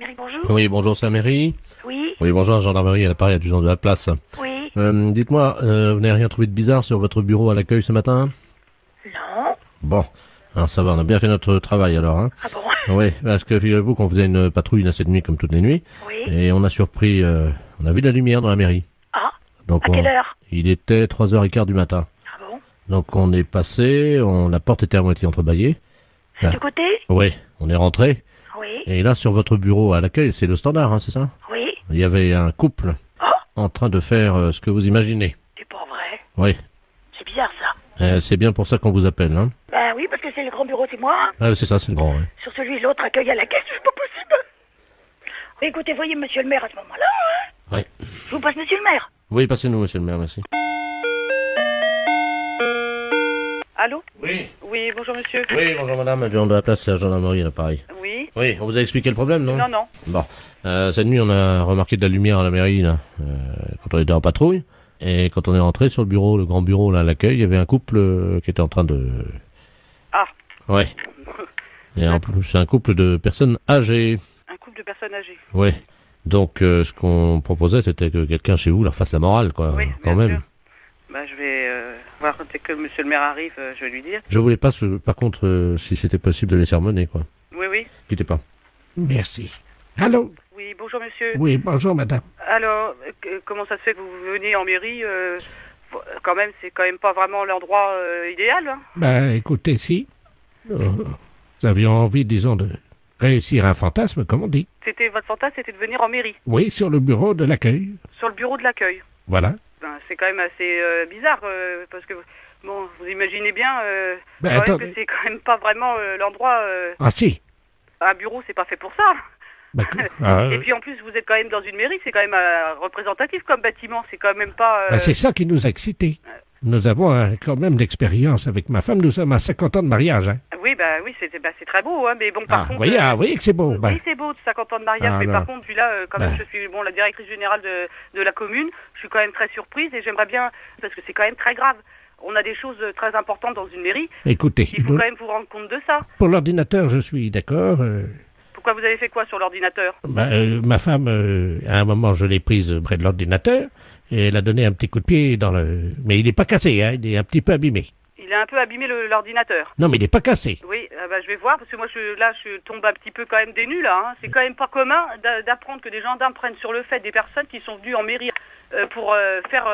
Mairie, bonjour. Oui, bonjour, c'est la mairie. Oui, Oui, bonjour, la gendarmerie, à l'appareil, adjudant de la place. oui. Dites-moi, vous n'avez rien trouvé de bizarre sur votre bureau à l'accueil ce matin? Non. Bon, alors ça va, on a bien fait notre travail alors, hein. Ah bon? Oui, parce que figurez-vous qu'on faisait une patrouille là cette nuit comme toutes les nuits, Oui. et on a surpris, on a vu de la lumière dans la mairie. Ah, Donc à quelle heure? il était 3h15 du matin. Ah bon? Donc on est passé, la porte était à moitié entrebâillée. C'est Ah. du côté? Oui, on est rentré, Oui. et là sur votre bureau à l'accueil, c'est le standard, hein, c'est ça? Oui. Il y avait un couple Oh, en train de faire ce que vous imaginez. c'est pas vrai. Oui, C'est bizarre ça. c'est bien pour ça qu'on vous appelle, hein. Ben oui, parce que c'est le grand bureau, c'est moi. Hein. Ah, c'est ça, c'est le grand, ouais. Sur celui de l'autre, accueil à la caisse, c'est pas possible. Écoutez, voyez monsieur le maire à ce moment-là. Hein. Ouais. Je vous passe monsieur le maire. Oui, passez-nous, monsieur le maire, merci. Allô? Oui, Oui, bonjour monsieur. oui, bonjour madame, adjudant de la place, c'est la gendarmerie, à l'appareil. Oui. Oui, on vous a expliqué le problème, non? Non, non. Bon, cette nuit, on a remarqué de la lumière à la mairie, là, quand on était en patrouille. Et quand on est rentré sur le bureau, le grand bureau, là, à l'accueil, il y avait un couple qui était en train de... Ah, Ouais. Et en plus, c'est un couple de personnes âgées. un couple de personnes âgées. Ouais. Donc, ce qu'on proposait, c'était que quelqu'un chez vous leur fasse la morale, quoi, Oui, quand bien même. sûr. Bah, je vais voir dès que monsieur le maire arrive, je vais lui dire. Je voulais pas, par contre, si c'était possible de les sermonner, quoi. Oui, oui. Quittez pas. Merci. Allô? Oui, bonjour monsieur. Oui, bonjour madame. Alors, comment ça se fait que vous venez en mairie quand même, c'est quand même pas vraiment l'endroit idéal. Hein. Ben, écoutez, si nous avions envie, disons, de réussir un fantasme, comme on dit. C'était votre fantasme, c'était de venir en mairie, Oui, sur le bureau de l'accueil. sur le bureau de l'accueil. Voilà. Ben, c'est quand même assez bizarre parce que bon, vous imaginez bien Ben, quand même attendez. que c'est quand même pas vraiment l'endroit. Ah si. Un bureau, c'est pas fait pour ça. Ben, ah, Et puis en plus, vous êtes quand même dans une mairie, c'est quand même représentatif comme bâtiment, c'est quand même pas. ben, c'est ça qui nous a excités. Nous avons quand même l'expérience avec ma femme. Nous sommes à 50 ans de mariage. Hein. Oui, oui, c'est très beau, hein, mais bon, par contre. Vous voyez que c'est beau. Ben, Oui, c'est beau, 50 ans de mariage, Ah, mais non. par contre, puis là, quand même, Ben. je suis la directrice générale de la commune, je suis quand même très surprise et j'aimerais bien, parce que c'est quand même très grave. On a des choses très importantes dans une mairie, écoutez, il faut quand même vous rendre compte de ça. pour l'ordinateur, je suis d'accord. Pourquoi vous avez fait quoi sur l'ordinateur? Ma femme, à un moment, je l'ai prise près de l'ordinateur et elle a donné un petit coup de pied dans le... Mais il n'est pas cassé, hein, il est un petit peu abîmé. Il a un peu abîmé l'ordinateur. Non, mais il n'est pas cassé. Oui, je vais voir, parce que moi, je tombe un petit peu quand même des nues, là. Hein. C'est quand même pas commun d'apprendre que des gendarmes prennent sur le fait des personnes qui sont venues en mairie pour faire...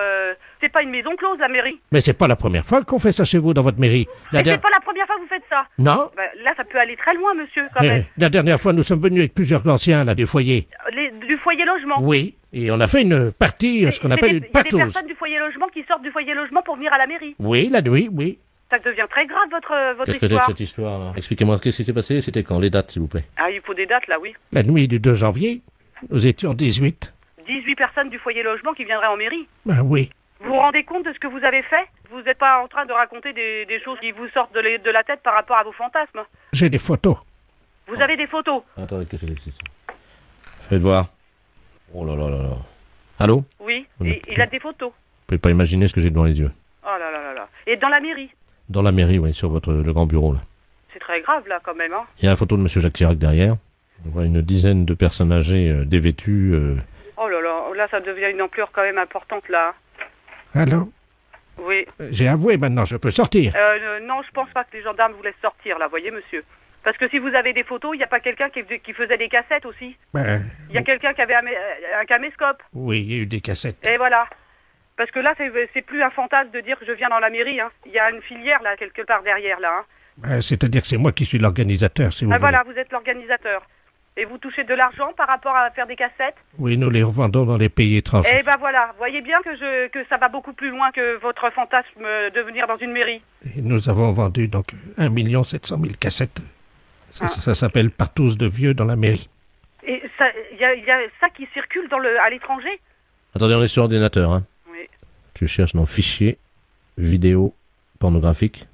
C'est pas une maison close, la mairie. Mais c'est pas la première fois qu'on fait ça chez vous dans votre mairie. Mais c'est pas la première fois que vous faites ça. Non. Là, ça peut aller très loin, monsieur, quand même. La dernière fois, nous sommes venus avec plusieurs anciens là du foyer. Du foyer logement. Oui. Et on a fait une partie, ce qu'on appelle une Il y a des partouze. personnes du foyer logement qui sortent du foyer logement pour venir à la mairie. Oui, la nuit, oui. Ça devient très grave, votre Qu'est-ce que c'est que histoire. cette histoire, là? Expliquez-moi, qu'est-ce qui s'est passé? C'était quand? Les dates, s'il vous plaît. Ah, il faut des dates, là, oui. La nuit du 2 janvier, nous étions 18. 18 personnes du foyer logement qui viendraient en mairie. Ben oui. Vous vous rendez compte de ce que vous avez fait? Vous n'êtes pas en train de raconter des choses qui vous sortent de la tête par rapport à vos fantasmes. J'ai des photos. Vous avez des photos? Attendez, qu'est-ce que c'est que ça? Faites voir. Oh là là là là. Allô? Oui, On et est- il a des photos. Vous pouvez pas imaginer ce que j'ai devant les yeux. Oh là là là là. Et dans la mairie? Dans la mairie, oui, sur le grand bureau, là. C'est très grave, là, quand même, hein. Il y a la photo de monsieur Jacques Chirac derrière. On voit une dizaine de personnes âgées, dévêtues. Oh là, ça devient une ampleur quand même importante, là. Allô? Oui. J'ai avoué maintenant, je peux sortir. Non, je pense pas que les gendarmes vous laissent sortir, là, voyez, monsieur. Parce que si vous avez des photos, il n'y a pas quelqu'un qui faisait des cassettes aussi. Ben, Il y a quelqu'un qui avait un caméscope. oui, il y a eu des cassettes. Et voilà. Parce que là, c'est plus un fantasme de dire que je viens dans la mairie. Hein. Il y a une filière, là, quelque part derrière, là. Hein. Ben, c'est-à-dire que c'est moi qui suis l'organisateur, si vous voulez. Voilà, vous êtes l'organisateur. Et vous touchez de l'argent par rapport à faire des cassettes? Oui, nous les revendons dans les pays étrangers. Eh ben voilà, voyez bien que ça va beaucoup plus loin que votre fantasme de venir dans une mairie. Et nous avons vendu donc 1 700 000 cassettes. Ça s'appelle partouze de vieux dans la mairie. Et il y a ça qui circule à l'étranger? Attendez, on est sur ordinateur, hein. Oui. Tu cherches dans fichier, vidéo, pornographique.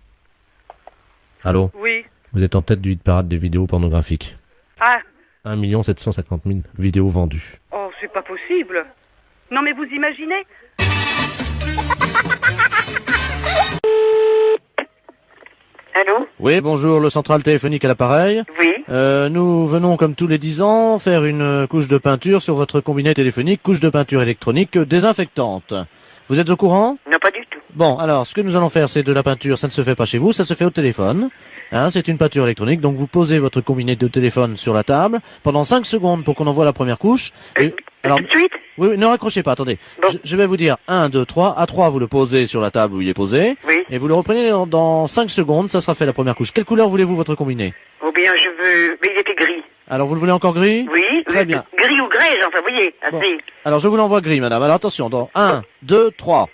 Allô? Oui. Vous êtes en tête du hit parade des vidéos pornographiques. Ah, 1 750 000 vidéos vendues. oh, c'est pas possible. Non mais vous imaginez? Allô? Oui, bonjour, le central téléphonique à l'appareil. Oui. Nous venons, comme tous les 10 ans, faire une couche de peinture sur votre combiné téléphonique, couche de peinture électronique désinfectante. Vous êtes au courant? Non, pas du tout. Bon, alors, ce que nous allons faire, c'est de la peinture, ça ne se fait pas chez vous, ça se fait au téléphone. Hein, c'est une peinture électronique, donc vous posez votre combiné de téléphone sur la table pendant 5 secondes pour qu'on envoie la première couche. Et, alors, Tout de suite? oui, ne raccrochez pas, attendez. Bon. Je vais vous dire 1, 2, 3. À 3, vous le posez sur la table où il est posé. Oui. Et vous le reprenez dans 5 secondes, ça sera fait la première couche. Quelle couleur voulez-vous votre combiné? Ou bien je veux... Mais il était gris. Alors, vous le voulez encore gris? Oui. Très bien. Gris ou grès, enfin, vous voyez, assez. Bon. Alors, je vous l'envoie gris, madame. Alors, attention, dans 1, 2, 3.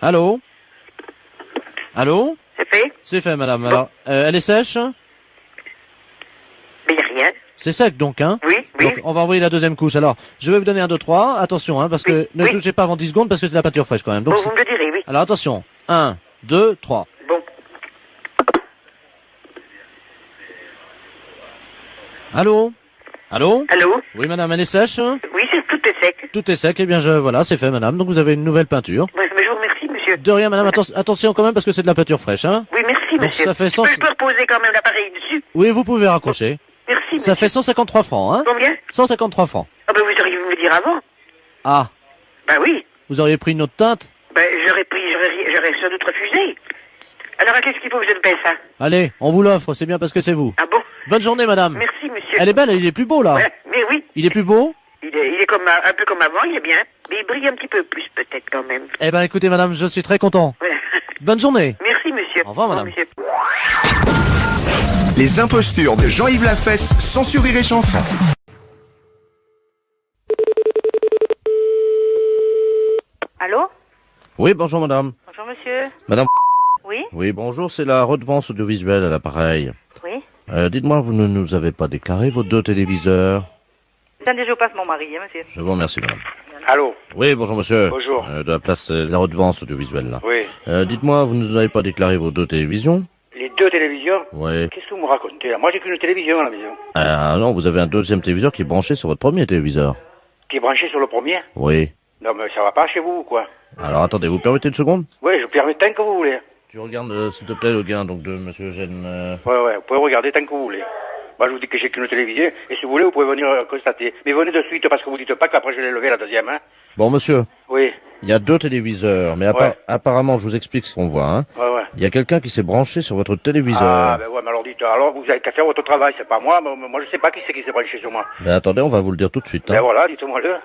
Allô? Allô? C'est fait? C'est fait, madame. Alors, elle est sèche? Mais il n'y a rien. C'est sec, donc, hein? Oui, oui. Donc, on va envoyer la deuxième couche. Alors, je vais vous donner 1, 2, 3. Attention, hein, parce que Oui, ne oui. touchez pas avant 10 secondes, parce que c'est de la peinture fraîche, quand même. Donc, Bon, vous me le direz, oui. alors, attention. 1, 2, 3. Bon. Allô? Allô? Allô? Oui, madame, elle est sèche? Oui, tout est sec. Tout est sec. Eh bien, voilà, c'est fait, madame. Donc, vous avez une nouvelle peinture. Mais je vous remercie, monsieur. De rien, madame. Attention quand même, parce que c'est de la peinture fraîche, hein? Oui, merci, Donc, monsieur. ça fait Je peux reposer quand même l'appareil dessus. Oui, vous pouvez raccrocher. Merci, monsieur. Ça fait 153 francs, hein? Combien? 153 francs. Ah ben, vous auriez pu me le dire avant. Ah, Ben oui. vous auriez pris une autre teinte? Ben, j'aurais sans doute refusé. Alors, qu'est-ce qu'il faut que je ne paye ça? Allez, on vous l'offre, c'est bien parce que c'est vous. Ah bon? Bonne journée, madame. Merci, monsieur. Elle est belle, il est plus beau, là. Voilà. Mais oui, Il est plus beau? il est comme, un peu comme avant, il est bien. Mais il brille un petit peu plus, peut-être, quand même. Eh ben, écoutez, madame, je suis très content. Voilà. Bonne journée. Merci, monsieur. Au revoir, madame. monsieur. Les impostures de Jean-Yves Lafesse, sans sur Rire et Chanson. Allô? Oui, bonjour, madame. Bonjour, monsieur. Madame. Oui? Oui, bonjour, c'est la redevance audiovisuelle à l'appareil. Oui? Dites-moi, vous ne nous avez pas déclaré vos 2 téléviseurs? Attendez, je passe mon mari, hein, monsieur. Je vous remercie, madame. Allô? Oui, bonjour, monsieur. Bonjour. De la place de la redevance audiovisuelle, là. Oui. Dites-moi, vous ne nous avez pas déclaré vos 2 télévisions? Les 2 télévisions? Oui. Qu'est-ce que vous me racontez là? Moi j'ai qu'une télévision à la maison. Ah non, vous avez un 2e téléviseur qui est branché sur votre premier téléviseur. Qui est branché sur le premier? Oui. Non mais ça va pas chez vous ou quoi? Alors attendez, vous permettez une seconde? Oui, je vous permets tant que vous voulez. Tu regardes, s'il te plaît, le gain donc de monsieur Eugène. Ouais, vous pouvez regarder tant que vous voulez. Moi je vous dis que j'ai qu'une télévision, et si vous voulez, vous pouvez venir constater. Mais venez de suite parce que vous dites pas qu'après je l'ai levé la deuxième, hein? Bon, monsieur, Oui, il y a 2 téléviseurs, mais Ouais. apparemment, je vous explique ce qu'on voit, hein. ouais. Il y a quelqu'un qui s'est branché sur votre téléviseur. Ah, ben ouais, mais alors dites, alors vous avez qu'à faire votre travail, c'est pas moi, moi je sais pas qui c'est qui s'est branché sur moi. Mais attendez, on va vous le dire tout de suite. Ben Hein. voilà, dites-moi-le.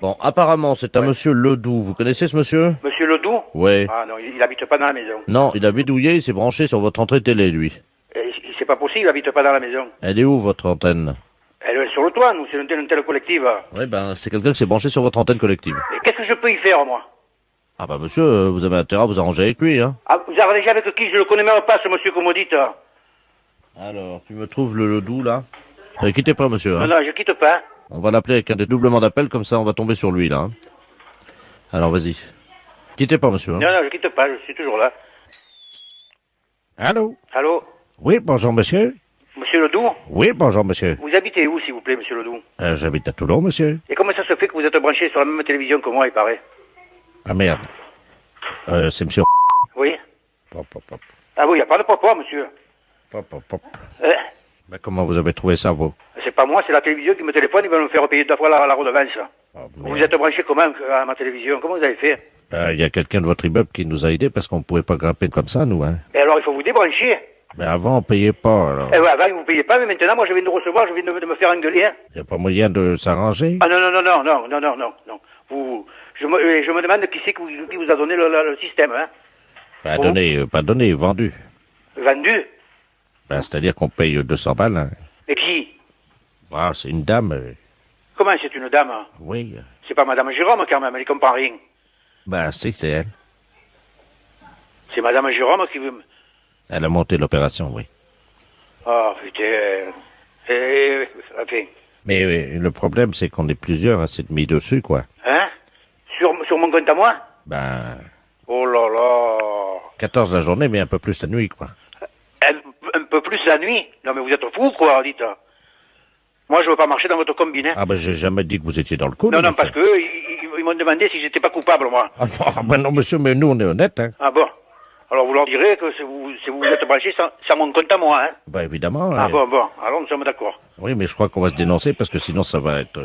Bon, apparemment, c'est un Ouais. monsieur Ledoux. Vous connaissez ce monsieur? Monsieur Ledoux? Oui. Ah non, il habite pas dans la maison. Non, il a bidouillé, il s'est branché sur votre entrée télé, lui. C'est pas possible, il habite pas dans la maison. Elle est où, votre antenne? Elle est sur le toit, nous, c'est une antenne collective. Oui, ben, c'est quelqu'un qui s'est branché sur votre antenne collective. Et qu'est-ce que je peux y faire, moi? Ah bah, monsieur, vous avez intérêt à vous arranger avec lui, hein. Ah, vous arrangez avec qui? Je le connais même pas, ce monsieur que vous me dites. Alors, tu me trouves le Ledoux, là? Quittez pas, monsieur, hein. Non, non, je quitte pas. On va l'appeler avec un dédoublement d'appel, comme ça on va tomber sur lui, là. Hein. Alors, vas-y. Quittez pas, monsieur. Hein. Non, non, je quitte pas, je suis toujours là. Allô? Allô? Oui, bonjour, monsieur. Monsieur Ledoux? Oui, bonjour, monsieur. Vous habitez où, s'il vous plaît, monsieur Ledoux? J'habite à Toulon, monsieur. Et comment ça se fait que vous êtes branché sur la même télévision que moi, il paraît? Ah, merde. C'est monsieur... Oui? Pop, pop, pop. Ah oui, il n'y a pas de papa, monsieur. Pop, pop, pop. Ben, comment vous avez trouvé ça, vous? C'est pas moi, c'est la télévision qui me téléphone, ils veulent me faire payer 2 fois la redevance. Oh, Vous êtes branché comment à ma télévision? Comment vous avez fait? Il y a quelqu'un de votre immeuble qui nous a aidés parce qu'on ne pouvait pas grimper comme ça, nous, hein. Et alors, il faut vous débrancher. Mais avant, on payait pas, alors. Eh ouais, avant, vous ne payez pas, mais maintenant, moi, je viens de recevoir, je viens de me faire engueuler, hein. Il n'y a pas moyen de s'arranger? Ah non, non, non, non, non, non, non, non, non. Je me demande qui c'est qui vous a donné le système, hein. Pas Bon. donné, pas donné, vendu. Vendu. Ben, c'est-à-dire qu'on paye 200 balles, hein. Et qui? Ah, c'est une dame. Comment c'est une dame? Oui. C'est pas Madame Jérôme, quand même, elle comprend rien. Ben, c'est elle. C'est Madame Jérôme qui veut me... Elle a monté l'opération, oui. Ah, putain. Enfin, Mais le problème, c'est qu'on est plusieurs à s'être mis dessus, quoi. hein? Sur mon compte à moi? Ben, Oh là là. 14 la journée, mais un peu plus la nuit, quoi. Un peu plus la nuit? Non, mais vous êtes fous, quoi, dites. Moi, je veux pas marcher dans votre combiné. Ah ben, j'ai jamais dit que vous étiez dans le coup. Non, non, monsieur. parce que eux, ils m'ont demandé si j'étais pas coupable, moi. Ah ben non, monsieur, mais nous, on est honnêtes, hein. Ah bon? Alors vous leur direz que si vous êtes branché, ça mon compte à moi, hein. Bah évidemment. Ah bon, alors nous sommes d'accord. Oui, mais je crois qu'on va se dénoncer parce que sinon ça va être...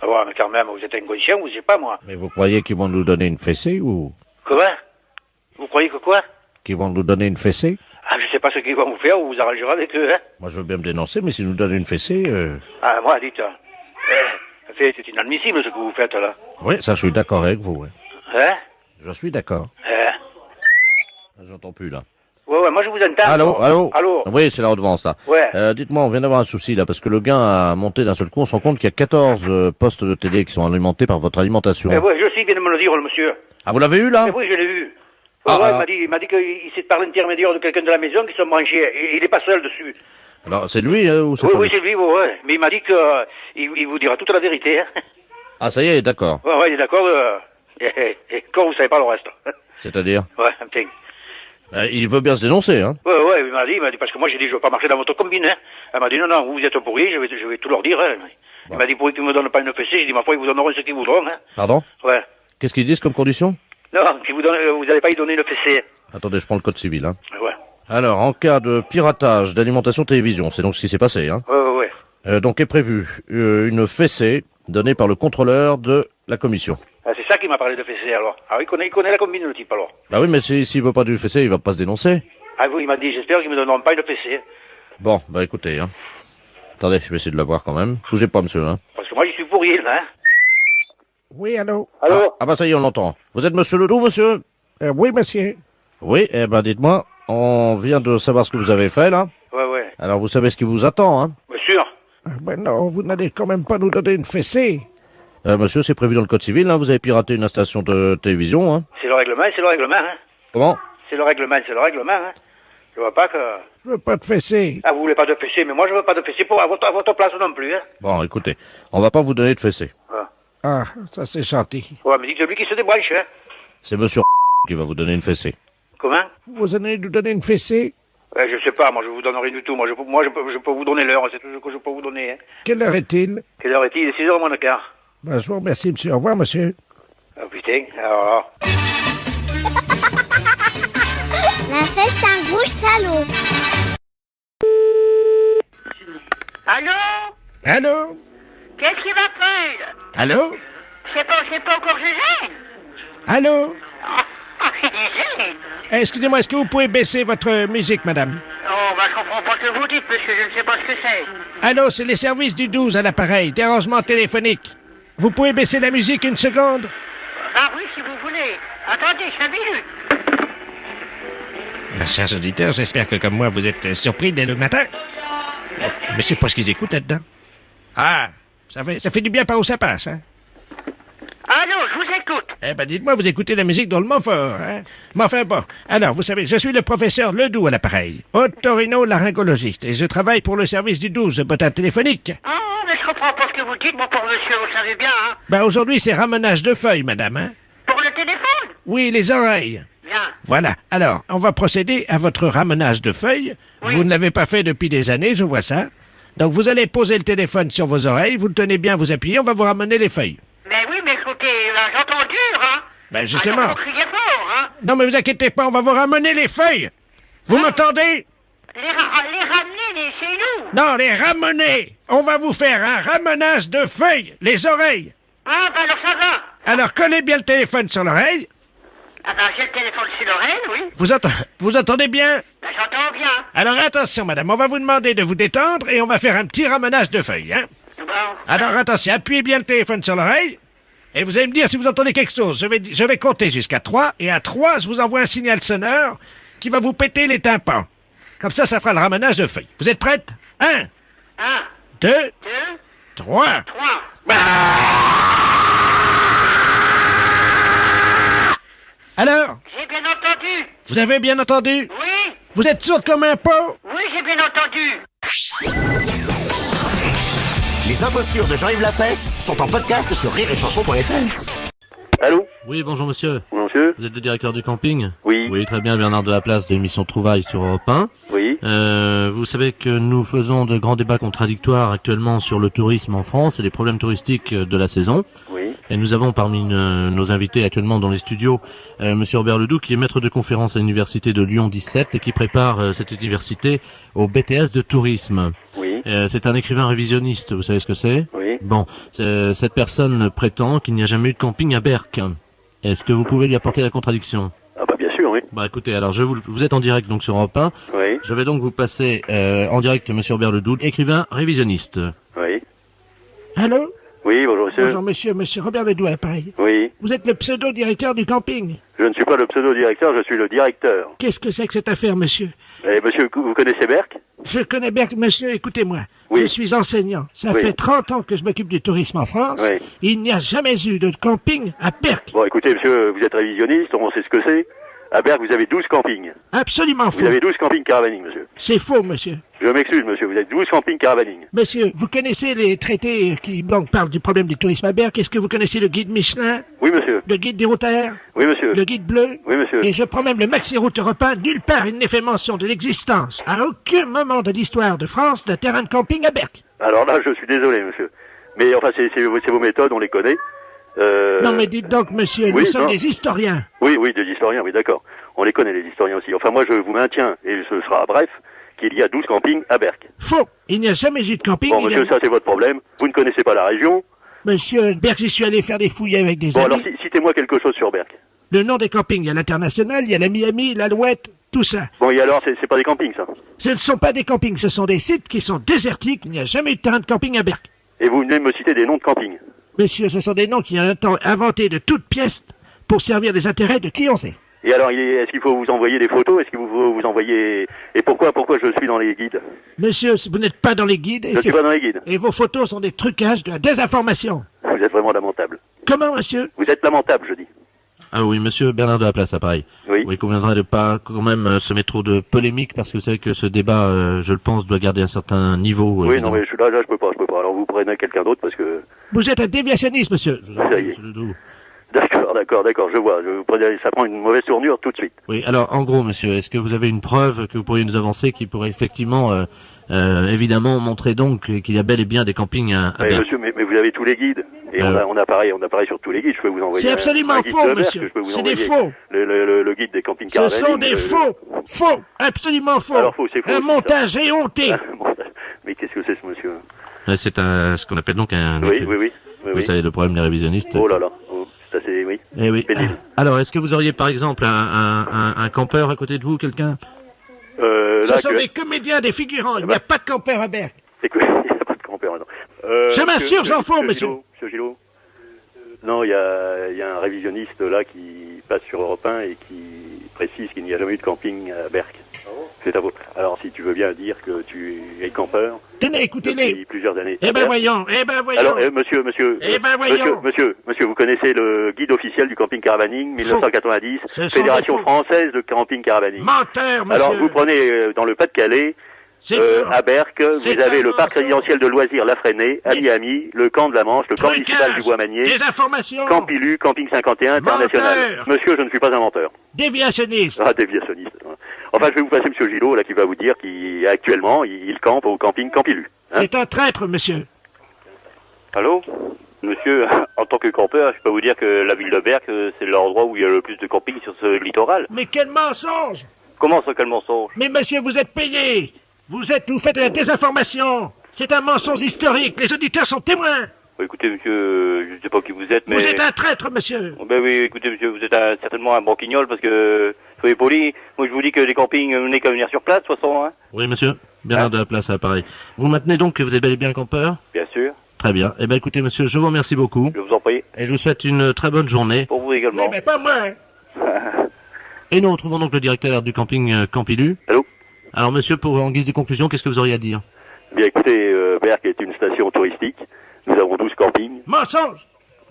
Ah ouais, mais quand même, vous êtes inconscient, vous savez pas, moi. Mais vous croyez qu'ils vont nous donner une fessée ou... Comment? Vous croyez que quoi? Qu'ils vont nous donner une fessée? Ah, je sais pas ce qu'ils vont vous faire, vous vous arrangerez avec eux, hein. Moi je veux bien me dénoncer, mais s'ils nous donnent une fessée... Ah, moi, dites, c'est inadmissible ce que vous faites, là. Oui, ça je suis d'accord avec vous, ouais. Hein? Je suis d'accord. J'entends plus, là. Ouais, moi je vous entends. Allô? Oui, c'est la redevance, là. Ouais. Dites-moi, on vient d'avoir un souci, là, parce que le gain a monté d'un seul coup. On se rend compte qu'il y a 14 postes de télé qui sont alimentés par votre alimentation. Ouais, je sais, il vient de me le dire, le monsieur. Ah, vous l'avez eu, là? Mais oui, je l'ai vu. Il m'a dit qu'il s'est par l'intermédiaire de quelqu'un de la maison qui sont branchés. Et il est pas seul dessus. Alors, c'est lui, ou c'est pas Oui, lui? c'est lui, ouais. Mais il m'a dit que il vous dira toute la vérité, hein. Ah, ça y est, d'accord. Ouais, il est d'accord. Et quand vous savez pas le reste. C'est-à-dire? Ouais, putain. Il veut bien se dénoncer, hein? Ouais, il m'a dit, parce que moi j'ai dit, je veux pas marcher dans votre combine, hein. Elle m'a dit, non, vous êtes pourri, je vais tout leur dire, hein. Il m'a dit, pourquoi qu'ils me donnent pas une fessée? J'ai dit, ma foi, ils vous donneront ce qu'ils voudront, hein. Pardon? Ouais. Qu'est-ce qu'ils disent comme condition? Non, vous allez pas y donner une fessée. Attendez, je prends le code civil, hein. Ouais. Alors, en cas de piratage d'alimentation télévision, c'est donc ce qui s'est passé, hein? Ouais. Donc est prévu une fessée donnée par le contrôleur de la commission. Ah, c'est ça qui m'a parlé de fessée, alors. Ah, il connaît la combine, le type, alors. Bah oui, mais s'il veut pas du fessée, il va pas se dénoncer. Ah oui, il m'a dit, j'espère qu'ils me donneront pas une fessée. Bon, bah écoutez, hein. Attendez, je vais essayer de la voir quand même. Bougez pas, monsieur, hein. Parce que moi, j'y suis pour rien, hein. Oui, allô? Allô? Ah bah ça y est, on l'entend. Vous êtes monsieur Ledoux, monsieur? Oui, monsieur. Oui, eh ben dites-moi, on vient de savoir ce que vous avez fait, là. Ouais. Alors vous savez ce qui vous attend, hein? Bien sûr. Ben non, vous n'allez quand même pas nous donner une fessée. Monsieur, c'est prévu dans le code civil, hein. Vous avez piraté une station de télévision, hein. C'est le règlement, hein. Comment? C'est le règlement, hein. Je vois pas que... Je veux pas de fessée. Ah, vous voulez pas de fessée, mais moi je veux pas de fessée à votre place non plus, hein. Bon, écoutez, on va pas vous donner de fessée. Ah, ça c'est gentil. Ouais, mais dites-lui qu'il se débranche, hein. C'est monsieur qui va vous donner une fessée. Comment? Vous allez nous donner une fessée? Je sais pas, moi je vous donne rien du tout. Moi je peux vous donner l'heure, c'est tout ce que je peux vous donner, hein. Quelle heure est-il? Quelle heure est-il? 6h moins le quart. Ben, je vous remercie, monsieur. Au revoir, monsieur. Ah putain, alors... La fête, c'est un gros salaud. Allô? Allô? Qu'est-ce qui m'appelle? Allô? C'est pas encore Gégène? Allô? Ah, c'est Gégène. Excusez-moi, est-ce que vous pouvez baisser votre musique, madame? Oh, je comprends pas ce que vous dites, monsieur, je ne sais pas ce que c'est. Allô, c'est les services du 12 à l'appareil. Dérangement téléphonique. Vous pouvez baisser la musique une seconde? Ah oui, si vous voulez. Attendez, 5 minutes. Chers auditeurs, j'espère que comme moi, vous êtes surpris dès le matin. Mais c'est pas ce qu'ils écoutent là-dedans. Ah, ça fait du bien par où ça passe, hein? Allô, je vous écoute. Eh ben, dites-moi, vous écoutez la musique drôlement fort, hein? Mais enfin bon. Alors, vous savez, je suis le professeur Ledoux à l'appareil, otorino-laryngologiste, et je travaille pour le service du 12 de bottin téléphonique. Ah, mais je comprends pas ce que vous dites, mon pauvre monsieur, vous savez bien, hein? Ben, aujourd'hui, c'est ramenage de feuilles, madame, hein? Pour le téléphone? Oui, les oreilles. Bien. Voilà. Alors, on va procéder à votre ramenage de feuilles. Oui. Vous ne l'avez pas fait depuis des années, je vois ça. Donc, vous allez poser le téléphone sur vos oreilles, vous le tenez bien, vous appuyez, on va vous ramener les feuilles. Mais oui, mais écoutez, j'entends dur, hein? Ben, justement. Alors, vous criez fort, hein? Non, mais vous inquiétez pas, on va vous ramener les feuilles. Vous m'entendez? Les ramener chez nous? Non, les ramener. On va vous faire un ramenage de feuilles, les oreilles. Ah, ben alors ça va. Alors, collez bien le téléphone sur l'oreille. Ah ben, j'ai le téléphone sur l'oreille, oui. Vous entendez bien? Ben, j'entends bien. Alors, attention, madame, on va vous demander de vous détendre et on va faire un petit ramenage de feuilles, hein? Bon. Alors, attention, appuyez bien le téléphone sur l'oreille. Et vous allez me dire si vous entendez quelque chose. Je vais compter jusqu'à 3. Et à 3, je vous envoie un signal sonore qui va vous péter les tympans. Comme ça fera le ramenage de feuilles. Vous êtes prête? 1, 1, 2, 2, 3. 3. Alors, J'ai bien entendu. vous avez bien entendu? Oui, Vous êtes sourde comme un pot? oui, j'ai bien entendu. Les impostures de Jean-Yves Lafesse sont en podcast sur rireetchanson.fr. Allô? Oui, bonjour monsieur. Monsieur? Vous êtes le directeur du camping? Oui. Oui, très bien, Bernard de la Place de l'émission Trouvailles sur Europe 1. Oui. Vous savez que nous faisons de grands débats contradictoires actuellement sur le tourisme en France et les problèmes touristiques de la saison. Oui. Et nous avons parmi nos invités actuellement dans les studios Monsieur Robert Ledoux, qui est maître de conférence à l'université de Lyon 17 et qui prépare cette université au BTS de tourisme. Oui. C'est un écrivain révisionniste, vous savez ce que c'est? Oui. Bon, cette personne prétend qu'il n'y a jamais eu de camping à Berck. Est-ce que vous pouvez lui apporter la contradiction? Ah bah bien sûr, oui. Bah écoutez, alors vous êtes en direct donc sur Europe 1. Oui. Je vais donc vous passer en direct Monsieur Robert Ledoux, écrivain révisionniste. Oui. Allô? Oui, bonjour monsieur. Bonjour monsieur Robert Ledoux, à l'appareil. Oui. Vous êtes le pseudo-directeur du camping. Je ne suis pas le pseudo-directeur, je suis le directeur. Qu'est-ce que c'est que cette affaire, monsieur? Et monsieur, vous connaissez Berck? Je connais bien, monsieur, écoutez-moi. Oui. Je suis enseignant. Ça Oui. fait 30 ans que je m'occupe du tourisme en France. Oui. Il n'y a jamais eu de camping à Berck. Bon, écoutez monsieur, vous êtes révisionniste, on sait ce que c'est. À Berck, vous avez 12 campings. Absolument faux. Vous avez 12 campings caravaning, monsieur. C'est faux, monsieur. Je m'excuse, monsieur, vous avez 12 campings caravaning. Monsieur, vous connaissez les traités qui donc, parlent du problème du tourisme à Berck? Est-ce que vous connaissez le guide Michelin? Oui, monsieur. Le guide des routaires? Oui, monsieur. Le guide bleu? Oui, monsieur. Et je prends même le Maxi Route européen. Nulle part il n'est fait mention de l'existence, à aucun moment de l'histoire de France, d'un terrain de camping à Berck. Alors là, je suis désolé, monsieur. Mais enfin, c'est vos méthodes, on les connaît. Non mais dites donc, monsieur, oui, nous sommes non. des historiens. Oui, des historiens, oui, d'accord. On les connaît, les historiens aussi. Enfin, moi, je vous maintiens, et ce sera bref, qu'il y a 12 campings à Berck. Faux. Il n'y a jamais eu de camping. Bon, monsieur, ça, c'est votre problème. Vous ne connaissez pas la région. Monsieur, Berck, j'y suis allé faire des fouilles avec des Bon, amis. alors, citez-moi quelque chose sur Berck. Le nom des campings, il y a l'International, il y a la Miami, l'Alouette, tout ça. Bon, et alors, c'est pas des campings, ça. Ce ne sont pas des campings, ce sont des sites qui sont désertiques. Il n'y a jamais eu de terrain de camping à Berck. Et vous venez me citer des noms de campings. Monsieur, ce sont des noms qui ont un temps inventés de toutes pièces pour servir des intérêts de qui on sait. Et alors, est-ce qu'il faut vous envoyer des photos? Est-ce qu'il faut vous envoyer... Et pourquoi je suis dans les guides? Monsieur, vous n'êtes pas dans les guides. Je ne suis pas dans les guides. Et vos photos sont des trucages, de la désinformation. Vous êtes vraiment lamentable. Comment, monsieur? Vous êtes lamentable, je dis. Ah oui, monsieur Bernard de la Place, appareil. Oui. Il conviendrait de pas quand même se mettre trop de polémique, parce que vous savez que ce débat, je le pense, doit garder un certain niveau. Oui, évidemment. non, mais là, je peux pas. Alors, vous prenez quelqu'un d'autre parce que... Vous êtes un déviationniste, monsieur. Je vous en prie, Ça y est. monsieur Ledoux. D'accord, je vois. Ça prend une mauvaise tournure tout de suite. Oui, alors en gros, monsieur, est-ce que vous avez une preuve que vous pourriez nous avancer qui pourrait effectivement, évidemment, montrer donc qu'il y a bel et bien des campings à Oui, Berck? monsieur, mais vous avez tous les guides. Et on a pareil sur tous les guides. Je peux vous envoyer. C'est absolument un guide faux, de Berck, monsieur. je peux vous C'est des envoyer faux. Le guide des campings Ce caravaning. sont des faux. Faux. Absolument faux. Alors, faux, c'est faux, Un c'est montage éhonté. Mais qu'est-ce que c'est, ce monsieur? C'est ce qu'on appelle donc un... Oui. Vous savez, le problème des révisionnistes. Oh là là. Ça, c'est... Oui. Eh oui. Pénible. Alors, est-ce que vous auriez par exemple un campeur à côté de vous, quelqu'un? Ce sont des comédiens, des figurants. Il n'y a pas de campeur à Berck. C'est quoi? Il n'y a pas de campeur, non. Je m'assure, j'en fous, monsieur. Monsieur Gillot. Non, il y a un révisionniste là qui passe sur Europe 1 et qui précise qu'il n'y a jamais eu de camping à Berck. C'est à vous. Alors, si tu veux bien dire que tu es campeur. Tenez, écoutez-les. Depuis plusieurs années. Eh ben voyons. Alors, monsieur. Eh ben voyons. Monsieur, vous connaissez le guide officiel du camping caravaning 1990, Fédération française de camping caravaning. Menteur, monsieur. Alors, vous prenez dans le Pas-de-Calais, à Berck, vous avez le parc résidentiel de loisirs La Fresnay, à Miami, le camp de la Manche, le camp municipal du Bois-Manier, des informations. Camp Pilu, Camping 51, international. Menteur. Monsieur, je ne suis pas un menteur. Déviationniste. Ah, déviationniste. Enfin, je vais vous passer monsieur Gillot, là, qui va vous dire qu'actuellement, il campe au camping Campilu. Hein? C'est un traître, monsieur. Allô? Monsieur, en tant que campeur, je peux vous dire que la ville de Berck, c'est l'endroit où il y a le plus de camping sur ce littoral. Mais quel mensonge! Comment ça, quel mensonge? Mais monsieur, vous êtes payé. Vous faites de la désinformation. C'est un mensonge historique. Les auditeurs sont témoins. Écoutez, monsieur, je ne sais pas qui vous êtes, mais... Vous êtes un traître, monsieur. Ben oui, écoutez, monsieur, vous êtes certainement un banquignol, parce que, soyez poli, moi je vous dis que les campings, vous n'avez qu'à venir sur place, de toute façon, hein. Oui, monsieur. Bernard de la Place, à l'appareil. Vous maintenez donc que vous êtes bel et bien campeur? Bien sûr. Très bien. Eh bien, écoutez, monsieur, je vous remercie beaucoup. Je vous en prie. Et je vous souhaite une très bonne journée. Pour vous également. Oui, mais pas moi. Et nous retrouvons donc le directeur du camping Campilu. Allô? Alors, monsieur, en guise de conclusion, qu'est-ce que vous auriez à dire? Bien, écoutez, Berck est une station touristique. Nous avons 12 campings. Mensonge.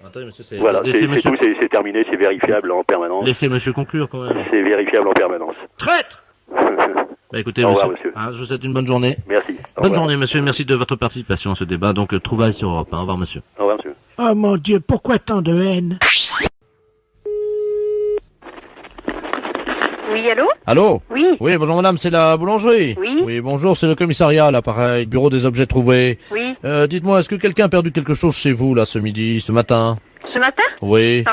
Attendez, monsieur, Voilà, c'est tout, c'est terminé, c'est vérifiable en permanence. Laissez monsieur conclure, quand même. C'est vérifiable en permanence. Traître. Bah, écoutez, Au monsieur, revoir, monsieur. je vous souhaite une bonne journée. Merci. Bonne journée, monsieur. Merci de votre participation à ce débat. Donc, trouvailles sur Europe 1. Au revoir, monsieur. Au revoir, monsieur. Oh mon Dieu, pourquoi tant de haine? Oui, allô? Allô? Oui. Oui, bonjour madame, c'est la boulangerie. Oui. Oui, bonjour, c'est le commissariat, là, pareil, bureau des objets trouvés. Oui. Dites-moi, est-ce que quelqu'un a perdu quelque chose chez vous, là, ce midi, ce matin? Ce matin? Oui.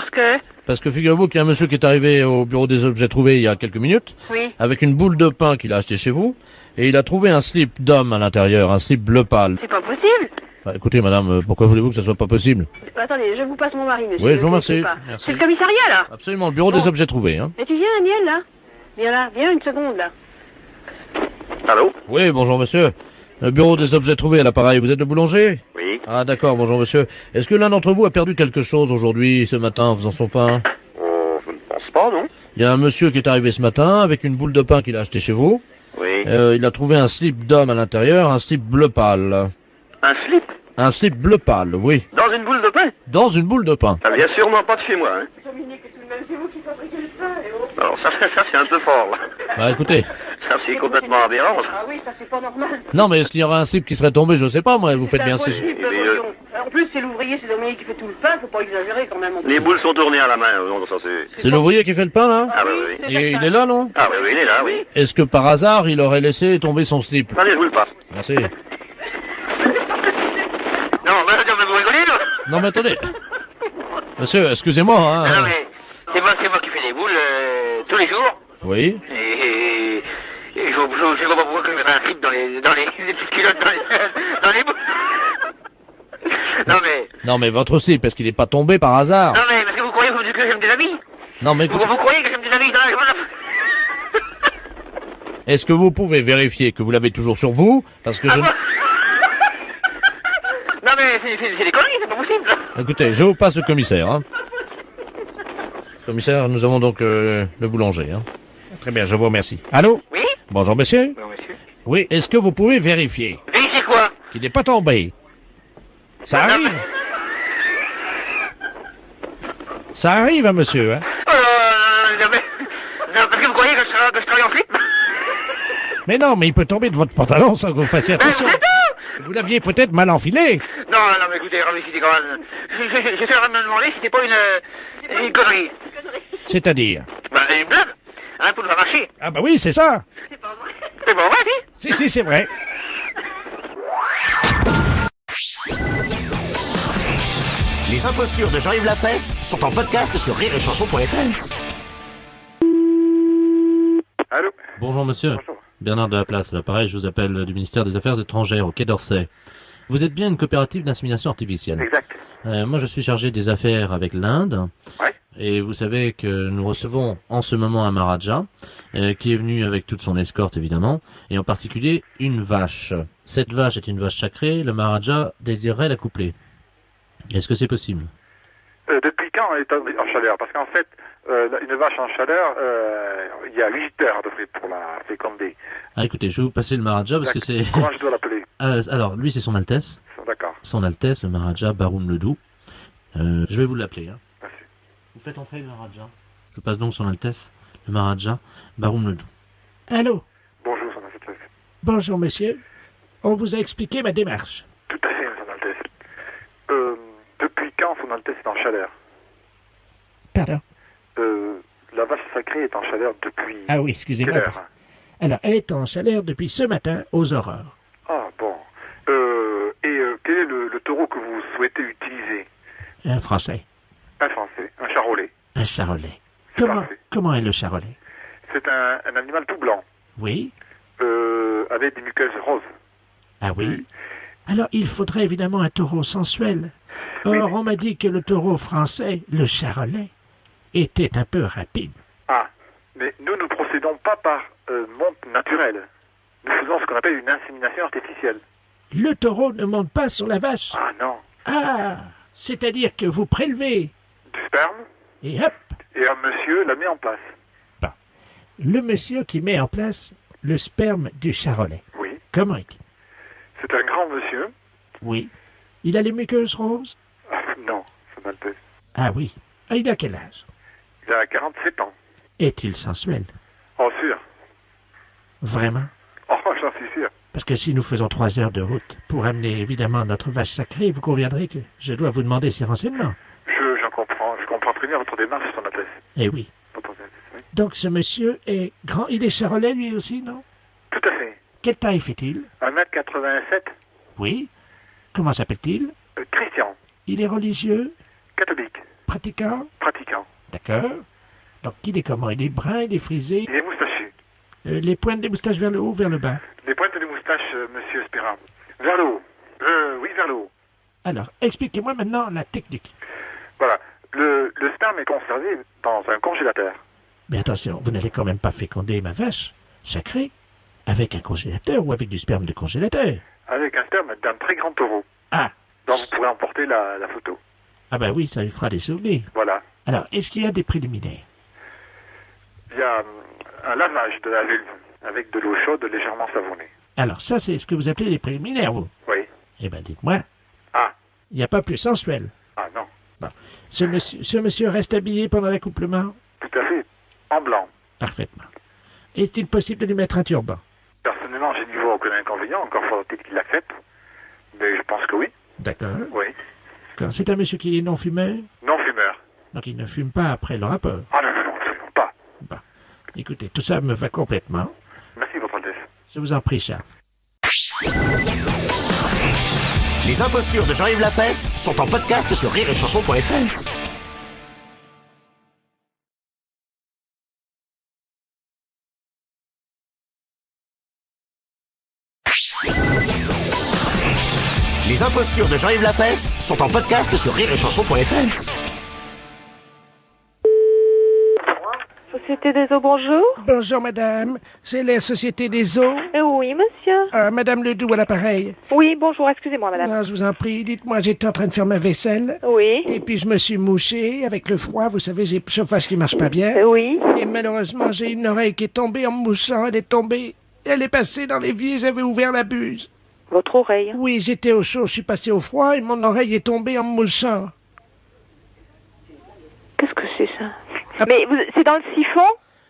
Parce que Figurez-vous qu'il y a un monsieur qui est arrivé au bureau des objets trouvés il y a quelques minutes, Oui. avec une boule de pain qu'il a acheté chez vous, et il a trouvé un slip d'homme à l'intérieur, un slip bleu pâle. C'est pas possible. Bah, écoutez, madame, pourquoi voulez-vous que ça soit pas possible? Attendez, je vous passe mon mari, monsieur. Oui, je vous Ne remercie. quittez pas. Merci. C'est le commissariat, là? Absolument, le bureau des objets trouvés, hein. Mais tu viens, Daniel, là? Viens là, viens une seconde, là. Allô? Oui, bonjour monsieur. Le bureau des objets trouvés à l'appareil, vous êtes le boulanger? Oui. Ah d'accord, bonjour monsieur. Est-ce que l'un d'entre vous a perdu quelque chose aujourd'hui, ce matin, en faisant son pain? Oh, je ne pense pas, non? Il y a un monsieur qui est arrivé ce matin avec une boule de pain qu'il a acheté chez vous. Oui. Il a trouvé un slip d'homme à l'intérieur, un slip bleu pâle. Un slip? Un slip bleu pâle, oui. Dans une boule de pain? Dans une boule de pain. Ça vient sûrement pas de chez moi, hein? Alors ça c'est un peu fort, là. Bah écoutez. Ça, c'est complètement aberrant. Ah oui, ça c'est pas normal. Non mais est-ce qu'il y aurait un slip qui serait tombé, je sais pas moi, vous faites bien C'est si... impossible, voyons. En plus, c'est l'ouvrier, c'est Dominique qui fait tout le pain, faut pas exagérer quand même. Les boules sont tournées à la main, non, ça c'est... C'est l'ouvrier qui fait le pain là? Ah oui, oui. Et il est là, non? Ah oui, il est là, oui. Est-ce que par hasard il aurait laissé tomber son slip? Allez, je vous le passe. Merci. Non, mais vous rigolez, là? Non mais attendez. Monsieur, excusez-moi, hein. Non, mais c'est moi qui fais les boules tous les jours. Oui. Et je vois pas pourquoi je mettrais un slip dans les petites culottes dans les boules. Non mais votre slip, est-ce qu'il est pas tombé par hasard? Non mais, parce que vous croyez que j'aime des amis? Non mais Vous croyez que j'aime des amis? est-ce que vous pouvez vérifier que vous l'avez toujours sur vous? Parce que je... Non mais, c'est des conneries, c'est pas possible. Écoutez, je vous passe le commissaire, hein. Commissaire, nous avons donc le boulanger, hein. Très bien, je vous remercie. Allô? Oui? Bonjour, monsieur. Non, monsieur. Oui, est-ce que vous pouvez vérifier Vérifiez quoi? qu'il n'est pas tombé? Ça arrive. Ça arrive, hein, monsieur, hein? Non, parce que vous croyez que je travaille en slip? Mais non, mais il peut tomber de votre pantalon sans que vous fassiez attention. Vous l'aviez peut-être mal enfilé. Non, mais écoutez, c'était quand même... J'essaie de me demander si c'était pas une connerie. C'est-à-dire? Bah, une blague. Hein, pour le marcher. Ah bah oui, c'est ça. C'est pas vrai, si? Si, c'est vrai. Les impostures de Jean-Yves Lafesse sont en podcast sur rireetchanson.fr. Allô? Bonjour monsieur. Bonjour. Bernard de la Place, à l'appareil, je vous appelle du ministère des Affaires étrangères au Quai d'Orsay. Vous êtes bien une coopérative d'insémination artificielle. Exact. Moi je suis chargé des affaires avec l'Inde. Ouais. Et vous savez que nous recevons en ce moment un Maharaja, qui est venu avec toute son escorte évidemment, et en particulier une vache. Cette vache est une vache sacrée, le Maharaja désirerait l'accoupler. Est-ce que c'est possible? Depuis quand elle est en chaleur? Parce qu'en fait, une vache en chaleur, il y a 8 heures à peu près pour la féconder. Ah écoutez, je vais vous passer le Maharaja parce que c'est... Comment je dois l'appeler? Alors, lui c'est son Altesse. D'accord. Son Altesse, le Maharaja Baroun Ledou. Je vais vous l'appeler. Hein. Merci. Vous faites entrer le Maharaja. Je passe donc son Altesse, le Maharaja Baroun Ledou. Allô? Bonjour, Son Altesse. Bonjour, monsieur. On vous a expliqué ma démarche. Tout à fait, Son Altesse. Depuis quand Son Altesse est en chaleur? Pardon? La vache sacrée est en chaleur depuis... Ah oui, excusez-moi. Quelle heure? Alors, elle est en chaleur depuis ce matin aux aurores. Ah, bon. Quel est le taureau que vous souhaitez utiliser? Un français. Un français, un charolais. Un charolais. C'est parfait. Comment est le charolais? C'est un animal tout blanc, Oui. avec des muqueuses roses. Ah oui. Alors, il faudrait évidemment un taureau sensuel. Or, Oui, on m'a dit que le taureau français, le charolais, était un peu rapide. Ah, mais nous ne procédons pas par monte naturelle. Nous faisons ce qu'on appelle une insémination artificielle. Le taureau ne monte pas sur la vache. Ah non. Ah, c'est-à-dire que vous prélevez Du sperme, et hop, et un monsieur la met en place. le monsieur qui met en place le sperme du charolais. Oui. Comment est-il? C'est un grand monsieur. Oui. Il a les muqueuses roses? Ah, non, Son Altesse. Ah oui. Ah, il a quel âge? Il a 47 ans. Est-il sensuel? Oh, sûr. Vraiment? Oh, j'en suis sûr. Parce que si nous faisons 3 heures de route pour amener évidemment notre vache sacrée, vous conviendrez que je dois vous demander ces renseignements. Je comprends très bien votre démarche, Son Altesse. Eh oui. Votre Altesse, oui. Donc ce monsieur est grand. Il est charolais lui aussi, non? Tout à fait. Quelle taille fait-il? 1m87, Oui. Comment s'appelle-t-il? Christian, Il est religieux? catholique. pratiquant? Pratiquant. D'accord. Donc, il est comment? Il est brun, il est frisé? Il est moustachu. Les pointes des moustaches vers le haut ou vers le bas? Les pointes des moustaches, monsieur Spera. Vers le haut. Oui, vers le haut. Alors, expliquez-moi maintenant la technique. Voilà. Le sperme est conservé dans un congélateur. Mais attention, vous n'allez quand même pas féconder ma vache sacrée avec un congélateur ou avec du sperme de congélateur. Avec un sperme d'un très grand taureau. Ah. Donc vous pourrez emporter la photo. Ah ben oui, ça lui fera des souvenirs. Voilà. Alors, est-ce qu'il y a des préliminaires? Il y a un lavage de la vulve avec de l'eau chaude légèrement savonnée. Alors, ça, c'est ce que vous appelez les préliminaires, vous? Oui. Eh ben, dites-moi. Ah. Il n'y a pas plus sensuel. Ah non. Bon. Ce monsieur reste habillé pendant l'accouplement? Tout à fait. En blanc. Parfaitement. Est-il possible de lui mettre un turban? Personnellement, je n'y vois aucun inconvénient. Encore faudrait-il qu'il l'accepte. Mais je pense que oui. D'accord. Oui. Quand c'est un monsieur qui est non-fumeur? Non-fumeur. Donc il ne fume pas après le rapport? Ah non, non, non, absolument pas. Bon. Écoutez, tout ça me va complètement. Merci, Votre Altesse. Je vous en prie, Charles. Les impostures de Jean-Yves Lafesse sont en podcast sur rireetchanson.fr. Les impostures de Jean-Yves Lafesse sont en podcast sur rireetchanson.fr. Société des eaux, bonjour. Bonjour, madame. C'est la Société des eaux? Oui, monsieur. Madame Ledoux à l'appareil. Oui, bonjour, excusez-moi, madame. Non, je vous en prie. Dites-moi, j'étais en train de faire ma vaisselle. Oui. Et puis je me suis mouché avec le froid. Vous savez, j'ai le chauffage qui marche pas bien. Oui. Et malheureusement, j'ai une oreille qui est tombée en me mouchant. Elle est tombée. Elle est passée dans l'évier. J'avais ouvert la buse. Votre oreille? Oui, j'étais au chaud. Je suis passé au froid et mon oreille est tombée en me mouchant. Qu'est-ce que c'est ça? Mais c'est dans le siphon?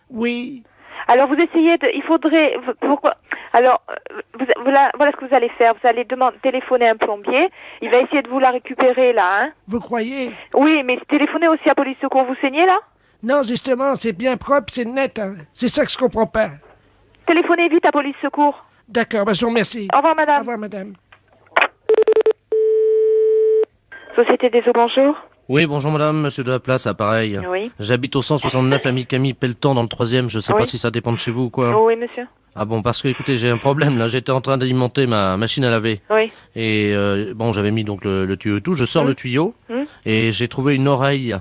Oui. Alors vous essayez de... Il faudrait... Pourquoi? Alors, voilà ce que vous allez faire. Vous allez téléphoner à un plombier. Il va essayer de vous la récupérer, là, hein? Vous croyez? Oui, mais téléphonez aussi à Police Secours. Vous saignez, là? Non, justement, c'est bien propre, c'est net. Hein. C'est ça que je comprends pas. Téléphonez vite à Police Secours. D'accord, je vous remercie. Au revoir, madame. Au revoir, madame. Société des eaux, bonjour. Oui, bonjour madame, monsieur de la place, appareil. Oui. J'habite au 169 Ami Camille Pelletan dans le 3e, je sais Oui. pas si ça dépend de chez vous ou quoi. Oh, oui, monsieur. Ah bon, parce que écoutez, j'ai un problème là, j'étais en train d'alimenter ma machine à laver. Oui. Et bon, j'avais mis donc le tuyau et tout, je sors le tuyau et j'ai trouvé une oreille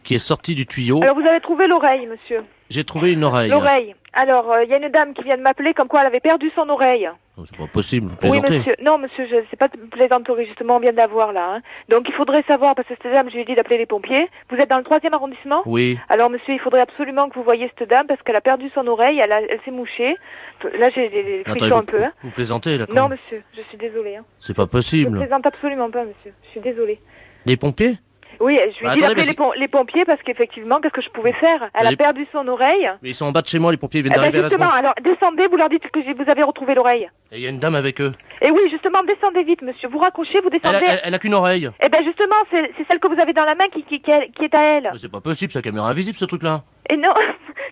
qui est sortie du tuyau. Alors vous avez trouvé l'oreille, monsieur. J'ai trouvé une oreille. L'oreille. Alors, il y a une dame qui vient de m'appeler comme quoi elle avait perdu son oreille. Oh, c'est pas possible, vous Oui, plaisantez. monsieur. Non, monsieur, c'est pas de plaisanterie, justement, on vient d'avoir là. Hein. Donc, il faudrait savoir, parce que cette dame, je lui ai dit d'appeler les pompiers. Vous êtes dans le 3e arrondissement? Oui. Alors, monsieur, il faudrait absolument que vous voyiez cette dame, parce qu'elle a perdu son oreille, elle s'est mouchée. Là, j'ai des frissons Attends, un peu. Hein. Vous plaisantez là quand Non, même. monsieur, je suis désolée. Hein. C'est pas Je possible. plaisante absolument pas, monsieur. Je suis désolée. Les pompiers? Oui, je lui ai dit attendez, d'appeler les pompiers, parce qu'effectivement, qu'est-ce que je pouvais faire? Elle a Les- perdu son oreille. Mais ils sont en bas de chez moi, les pompiers viennent Eh ben, d'arriver à la justement, seconde. alors, descendez, vous leur dites que vous avez retrouvé l'oreille. Et il y a une dame avec eux. Et oui, justement, descendez vite, monsieur. Vous raccrochez, vous descendez. Elle a qu'une oreille. Eh ben justement, c'est celle que vous avez dans la main qui est à elle. Mais c'est pas possible, c'est la caméra invisible ce truc-là. Et non,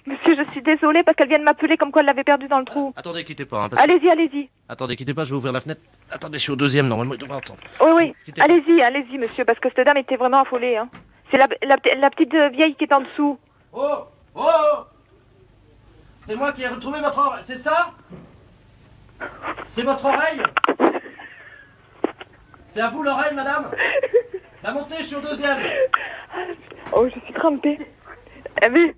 monsieur, je suis désolée parce qu'elle vient de m'appeler comme quoi elle l'avait perdue dans le trou. Attendez, quittez pas. Hein, parce que- Allez-y, allez-y. Attendez, quittez pas, je vais ouvrir la fenêtre. Attendez, je suis au 2e, normalement il devrait entendre. Oui, oui. Quittez pas. Allez-y, allez-y, monsieur, parce que cette dame était vraiment affolée. Hein. C'est la petite vieille qui est en dessous. Oh! Oh! C'est moi qui ai retrouvé votre oreille, c'est ça? C'est votre oreille? C'est à vous l'oreille, madame? La montée, je suis au 2e. Oh, je suis trempée. Eh mais,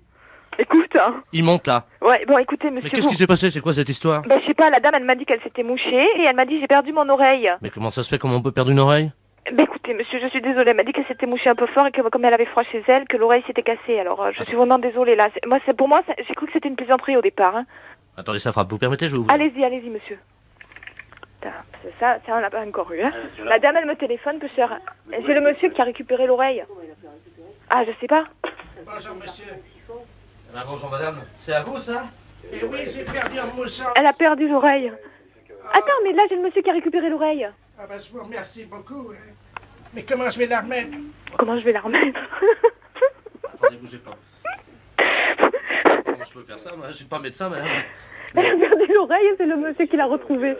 écoute, hein. Il monte là. Ouais, bon, écoutez, monsieur. Mais qu'est-ce qui s'est passé? C'est quoi cette histoire? Ben, je sais pas, la dame, elle m'a dit qu'elle s'était mouchée et elle m'a dit j'ai perdu mon oreille. Mais comment ça se fait? Comment on peut perdre une oreille? Ben écoutez, monsieur, je suis désolée. Elle m'a dit qu'elle s'était mouchée un peu fort et que comme elle avait froid chez elle, que l'oreille s'était cassée. Alors, je suis vraiment désolée là. Pour moi, j'ai cru que c'était une plaisanterie au départ. Hein. Attendez, ça frappe. Vous permettez, je vais ouvrir. Allez-y, allez-y, monsieur. Ça, on l'a pas encore eu. Hein. La dame, elle me téléphone, peu cher. J'ai le monsieur qui a récupéré l'oreille. Ah, je sais pas. Bonjour, monsieur. Ah, bonjour madame. C'est à vous ça? Et oui, j'ai perdu en me mouchant. Elle a perdu l'oreille. Attends, mais là, j'ai le monsieur qui a récupéré l'oreille. Ah ben, je vous remercie beaucoup. Hein. Mais comment je vais la remettre? Comment je vais la remettre? Attendez, bougez pas. Comment je peux faire ça? Moi, je suis pas médecin, madame. Elle a perdu l'oreille et c'est le monsieur qui l'a retrouvée.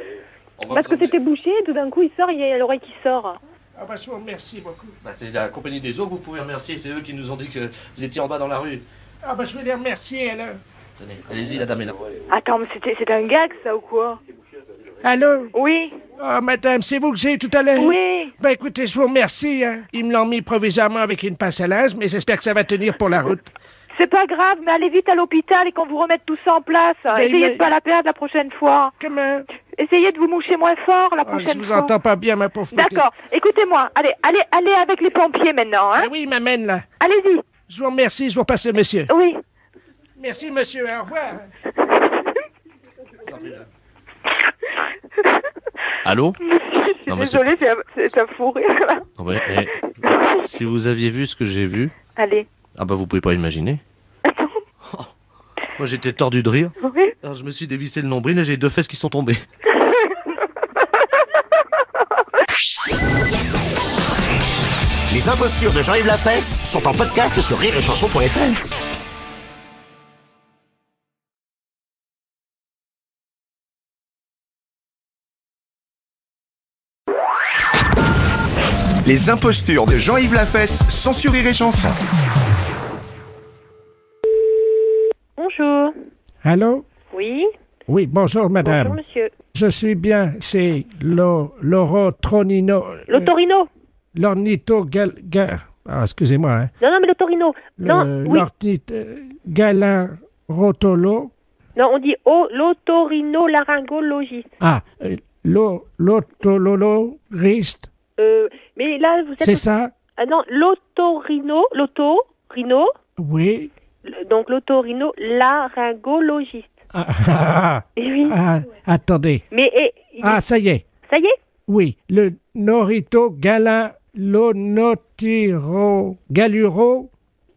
On va Parce que vous emmener- c'était bouché et tout d'un coup, il sort, il y a l'oreille qui sort. Ah bah, je vous remercie beaucoup. Bah, c'est la compagnie des eaux que vous pouvez remercier. C'est eux qui nous ont dit que vous étiez en bas dans la rue. Ah bah, je vais les remercier, alors. Tenez, allez-y, la dame est là. Attends, mais c'est un gag, ça, ou quoi? Allô? Oui. Ah, madame, c'est vous que j'ai eu tout à l'heure? Oui. Ben, écoutez, je vous remercie, hein. Ils me l'ont mis provisoirement avec une pince à linge, mais j'espère que ça va tenir pour la route. C'est pas grave, mais allez vite à l'hôpital et qu'on vous remette tout ça en place. Essayez de pas la perdre la prochaine fois. Comment? Essayez de vous moucher moins fort la prochaine fois. Je vous entends pas bien, ma pauvre petite. D'accord. Écoutez-moi. Allez avec les pompiers maintenant, hein. Ah oui, il m'amène, là. Allez-y. Je vous remercie, je vous repasse le monsieur. Oui. Merci, monsieur, au revoir. Allô? Je suis désolée, c'est un fou rire, là. Ouais, si vous aviez vu ce que j'ai vu... Allez. Ah bah, vous pouvez pas imaginer. Oh, moi, j'étais tordu de rire. Oui. Alors, je me suis dévissé le nombril et j'ai 2 fesses qui sont tombées. Les impostures de Jean-Yves Lafesse sont en podcast sur rireetchanson.fr. Les impostures de Jean-Yves Lafesse sont sur Rire et Chanson. Bonjour. Allô? Oui. Oui, bonjour, madame. Bonjour, monsieur. Je suis bien chez l'Orotronino... L'Otorino. Ah, excusez-moi, hein. Non, mais l'Otorino. Non, oui. Galarotolo. Non, on dit l'Otorino laryngologiste. Ah, l'otolologiste. Mais là, vous êtes... C'est ça? Ah non, l'otorino. Oui. Donc l'otorino laryngologiste. Oui. Attendez. Mais... ça y est. Ça y est? Oui, le Norito Galuro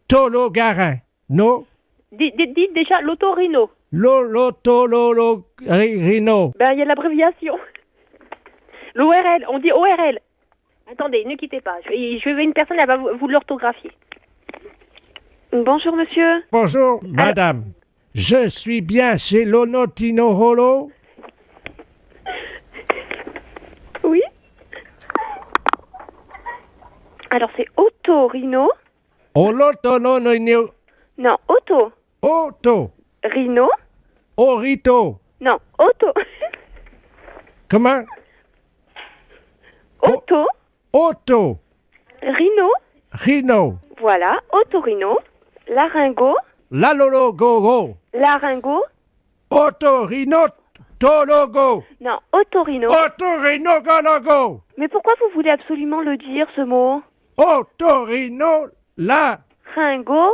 Tologarin. Non? Dites déjà l'otorino. L'otololorino. Ben, il y a l'abréviation. L'ORL, on dit ORL. Attendez, ne quittez pas. Je vais une personne, elle va vous l'orthographier. Bonjour, monsieur. Bonjour, madame. Je suis bien chez l'Onotinorolo. Oui. Alors, c'est otorino. Olotonono. Non, auto. Auto. Rhino. Orito. Non, auto. Comment? Auto. Auto. Rhino. Voilà, otorino. Laryngo. Lalologogo. Laryngo. Otorino. Tologo. Non, otorino. Otorinogologo. Mais pourquoi vous voulez absolument le dire, ce mot? Otorino. Laryngo.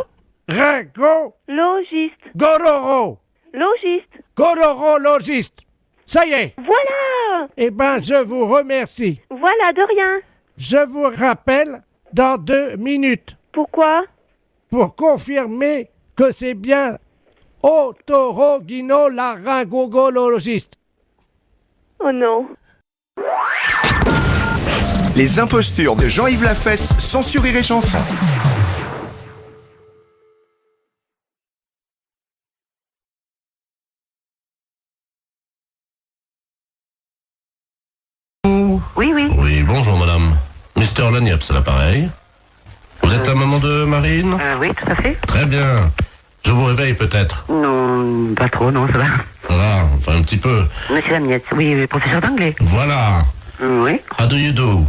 Ringo. Logiste. Gororo. Logiste. Gororologiste. Ça y est. Voilà. Eh ben, je vous remercie. Voilà, de rien. Je vous rappelle dans 2 minutes. Pourquoi? Pour confirmer que c'est bien otorogino-laryngologiste. Oh non. Les impostures de Jean-Yves Lafesse sont sur Rire et Chanson. Oui. Oui, bonjour madame. Mr. Lagnaps à l'appareil. Vous êtes la maman de Marine? Oui, tout à fait. Très bien. Je vous réveille peut-être? Non, pas trop, non, ça va. Ah, enfin un petit peu. Monsieur Lamiette, oui, professeur d'anglais. Voilà. Oui. How do you do?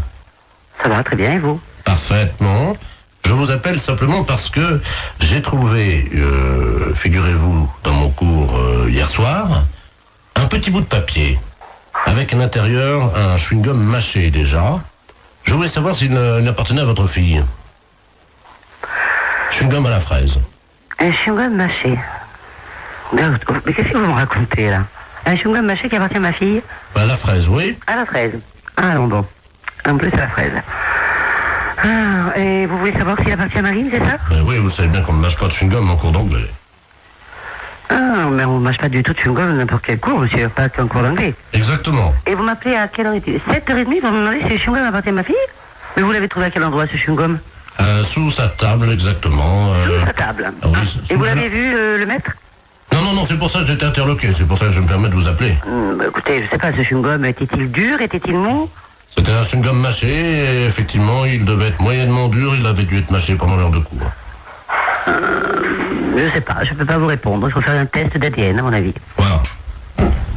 Ça va, très bien, et vous? Parfaitement. Je vous appelle simplement parce que j'ai trouvé, figurez-vous, dans mon cours hier soir, un petit bout de papier, avec à l'intérieur un chewing-gum mâché déjà. Je voulais savoir s'il appartenait à votre fille. Chewing-gum à la fraise. Un chewing-gum mâché. Mais qu'est-ce que vous me racontez, là? Un chewing-gum mâché qui appartient à ma fille? À la fraise, oui. À la fraise. Ah, non, bon. En plus, à la fraise. Ah, et vous voulez savoir s'il appartient à Marine, c'est ça? Oui, vous savez bien qu'on ne mâche pas de chewing-gum en cours d'anglais. Ah, mais on ne mâche pas du tout de chewing-gum n'importe quel cours, monsieur, pas qu'un cours d'anglais. Exactement. Et vous m'appelez à quelle heure est-il? 7h30 pour me demander si le chewing-gum appartient à ma fille? Mais vous l'avez trouvé à quel endroit, ce chewing-gum? Sous sa table, exactement. Sous sa table. Ah, oui, et vous l'avez vu, le maître? Non, c'est pour ça que j'étais interloqué, c'est pour ça que je me permets de vous appeler. Écoutez, je sais pas, ce chewing-gum, était-il dur, était-il mou? C'était un chewing-gum mâché, et effectivement, il devait être moyennement dur, il avait dû être mâché pendant l'heure de cours. Je sais pas, je peux pas vous répondre. Il faut faire un test d'ADN, à mon avis. Voilà.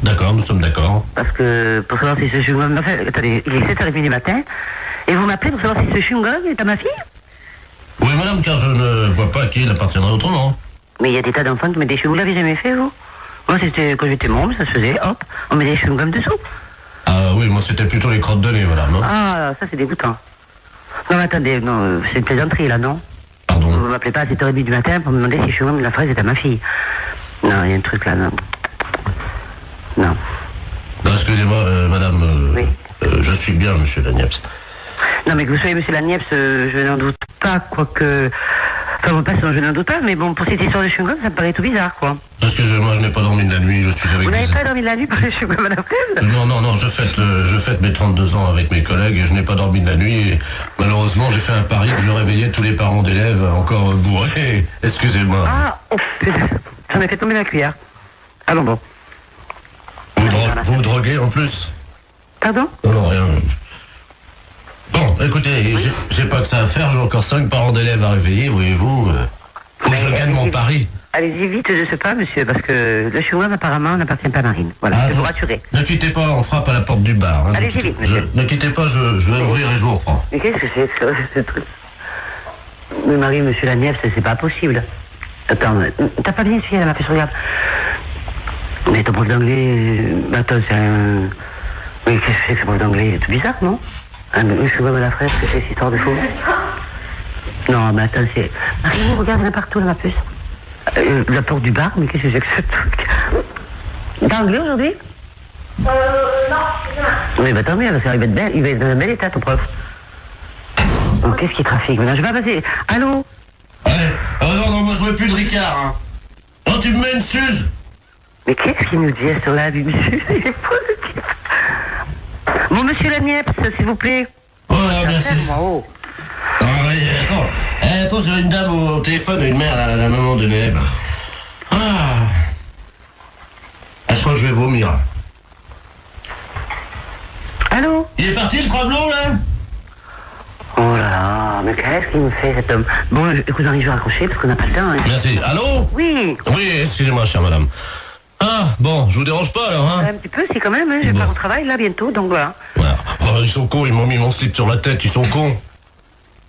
D'accord, nous sommes d'accord. Parce que, pour savoir si ce chewing-gum... Enfin, attendez, il est 7h30 du matin, et vous m'appelez pour savoir si ce chewing-gum est à ma fille? Oui, madame, car je ne vois pas à qui il appartiendrait autrement. Mais il y a des tas d'enfants qui mettent des chewing-gums. Vous l'avez jamais fait, vous? Moi, c'était quand j'étais môme, ça se faisait, hop, on met des chewing-gums dessous. Ah oui, moi c'était plutôt les crottes de nez, voilà, non? Ah, ça c'est dégoûtant. Non, mais attendez, non, c'est une plaisanterie, là, non? Pardon? Vous m'appelez pas à 7h30 du matin pour me demander si le chewing-gum de la fraise est à ma fille. Non, il y a un truc là, non. Non. Non, excusez-moi, madame, Oui. Je suis bien, monsieur Lagneps. Non, mais que vous soyez monsieur Lagneps, je n'en doute pas, quoique... Enfin, vous passez, je n'en doute pas, mais bon, pour cette histoire de chewing-gum, ça me paraît tout bizarre, quoi. Excusez-moi, je n'ai pas dormi de la nuit, je suis avec Vous n'avez des- pas dormi de la nuit pour le chewing-gum à la fraise? Non, je fête mes 32 ans avec mes collègues et je n'ai pas dormi de la nuit et malheureusement j'ai fait un pari que je réveillais tous les parents d'élèves encore bourrés. Excusez-moi. Ah, oh, putain, j'en ai fait tomber ma cuillère. Allons bon. Vous vous droguez en plus? Pardon? Non, rien. Bon, écoutez, j'ai pas que ça à faire, j'ai encore 5 parents d'élèves à réveiller, voyez-vous. Faut que je gagne mon pari. Allez-y vite de ce pas, monsieur, parce que le chewing-gum apparemment n'appartient pas à Marine. Voilà, je vais vous rassurer. Ne quittez pas, on frappe à la porte du bar. Hein. Allez-y vite, monsieur. Ne quittez pas, je vais ouvrir et je vous reprends. Mais qu'est-ce que c'est que ça, ce truc? Mais Marie, monsieur Lagneps, c'est pas possible. Attends, t'as pas bien essuyé, elle m'a fait regarde. Mais ton prof d'anglais... Attends, c'est un... Oui, qu'est-ce que c'est que ce prof d'anglais? Il est tout bizarre, non? Ah, mais je suis comme à la fraise, que c'est cette histoire de faux? Non, mais attends, c'est... Marie, regarde, il y en a partout, là, ma puce. La porte du bar, mais qu'est-ce que c'est que ce truc? T'as anglais aujourd'hui? Non. Oui, bah tant mieux, parce qu'il va être belle, il va être dans un bel état, ton prof. Oh, qu'est-ce qui trafique maintenant? Je vais pas passer. Allô? Ouais. Oh non, moi je veux plus de Ricard, hein. Oh, tu me mets une suze. Mais qu'est-ce qu'il nous dit à ce là, lui, monsieur? Il est fou, le type. Bon, monsieur Lagneps, s'il vous plaît. Oh là, merci. Oh. Ah oui, attends, j'ai une dame au téléphone, une mère, la maman de Neb. Ah, je crois que je vais vomir. Allô? Il est parti le travelot, là? Oh là là, mais qu'est-ce qu'il me fait, cet homme? Bon, écoute, Henri, je vais raccrocher, parce qu'on n'a pas le temps. Hein. Merci. Allô? Oui. Oui, excusez-moi, chère madame. Ah, bon, je vous dérange pas, alors, hein? Un petit peu, si, quand même, hein, je vais pas au travail, là, bientôt, donc voilà. Voilà. Oh, ils sont cons, ils m'ont mis mon slip sur la tête, ils sont cons.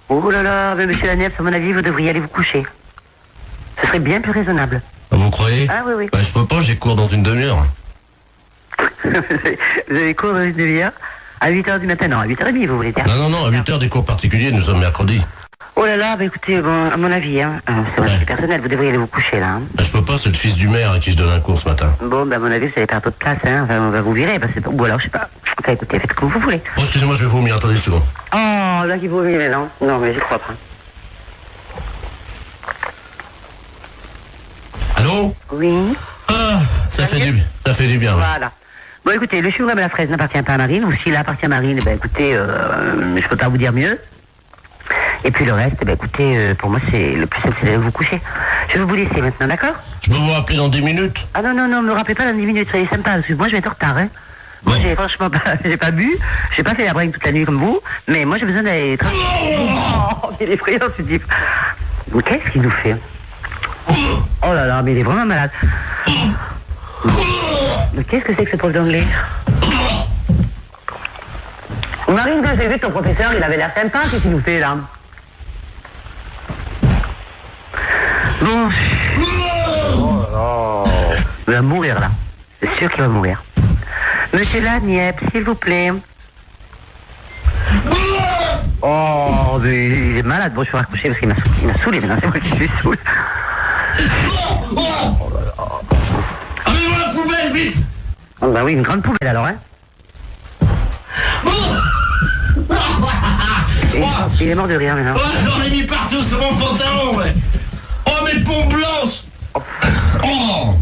Oh là là, mais monsieur Lagneps, à mon avis, vous devriez aller vous coucher. Ce serait bien plus raisonnable. Vous croyez? Ah oui, oui. Bah, je peux pas, j'ai cours dans une demi-heure. Vous avez cours dans une demi-heure? À 8h du matin, non, à 8h30, vous voulez dire? Non, à 8h des cours particuliers, nous sommes mercredi. Oh là là, bah écoutez, bon, à mon avis, hein, c'est personnel, vous devriez aller vous coucher, là. Hein. Bah, je peux pas, c'est le fils du maire à qui je donne un cours ce matin. Bon, bah à mon avis, vous allez perdre votre place, hein, enfin, on va vous virer, parce que, ou alors, je sais pas. Enfin, écoutez, faites comme vous voulez. Oh, excusez-moi, je vais vomir, attendez une seconde. Oh, là, qui vous vomit, non? Non, mais j'y crois pas. Allô? Oui? Ah, ça fait du bien. Ouais. Voilà. Bon, écoutez, le chewing-gum à la fraise n'appartient pas à Marine, ou s'il appartient à Marine, ben écoutez, je peux pas vous dire mieux. Et puis le reste, ben écoutez, pour moi, c'est le plus simple, c'est d'aller vous coucher. Je vais vous laisser maintenant, d'accord? Je peux vous rappeler dans 10 minutes? Ah non, me rappelez pas dans 10 minutes, soyez sympa, parce que moi, je vais être en retard, hein. Moi, j'ai franchement pas, j'ai pas bu, j'ai pas fait la bringue toute la nuit comme vous, mais moi, j'ai besoin d'aller... Oh, il est effrayant, ce type. Mais qu'est-ce qu'il nous fait? Oh là là, mais il est vraiment malade. Mais qu'est-ce que c'est que ce prof d'anglais? Marine, quand j'ai vu ton professeur, il avait l'air sympa, qu'est-ce qu'il nous fait là? Bon. Oh là. Il va mourir là. C'est sûr qu'il va mourir. Monsieur Lagneps, s'il vous plaît. Oh, mais il est malade. Bon, je vais raccrocher parce qu'il m'a saoulé maintenant, c'est moi qui suis saoulé. Oh là là. Amenez-moi la poubelle, vite! Oh, bah oui, une grande poubelle alors, hein. Il est mort de rire maintenant. Oh, j'en ai mis partout sur mon pantalon, ouais. Oh, mes pompes blanches! Oh!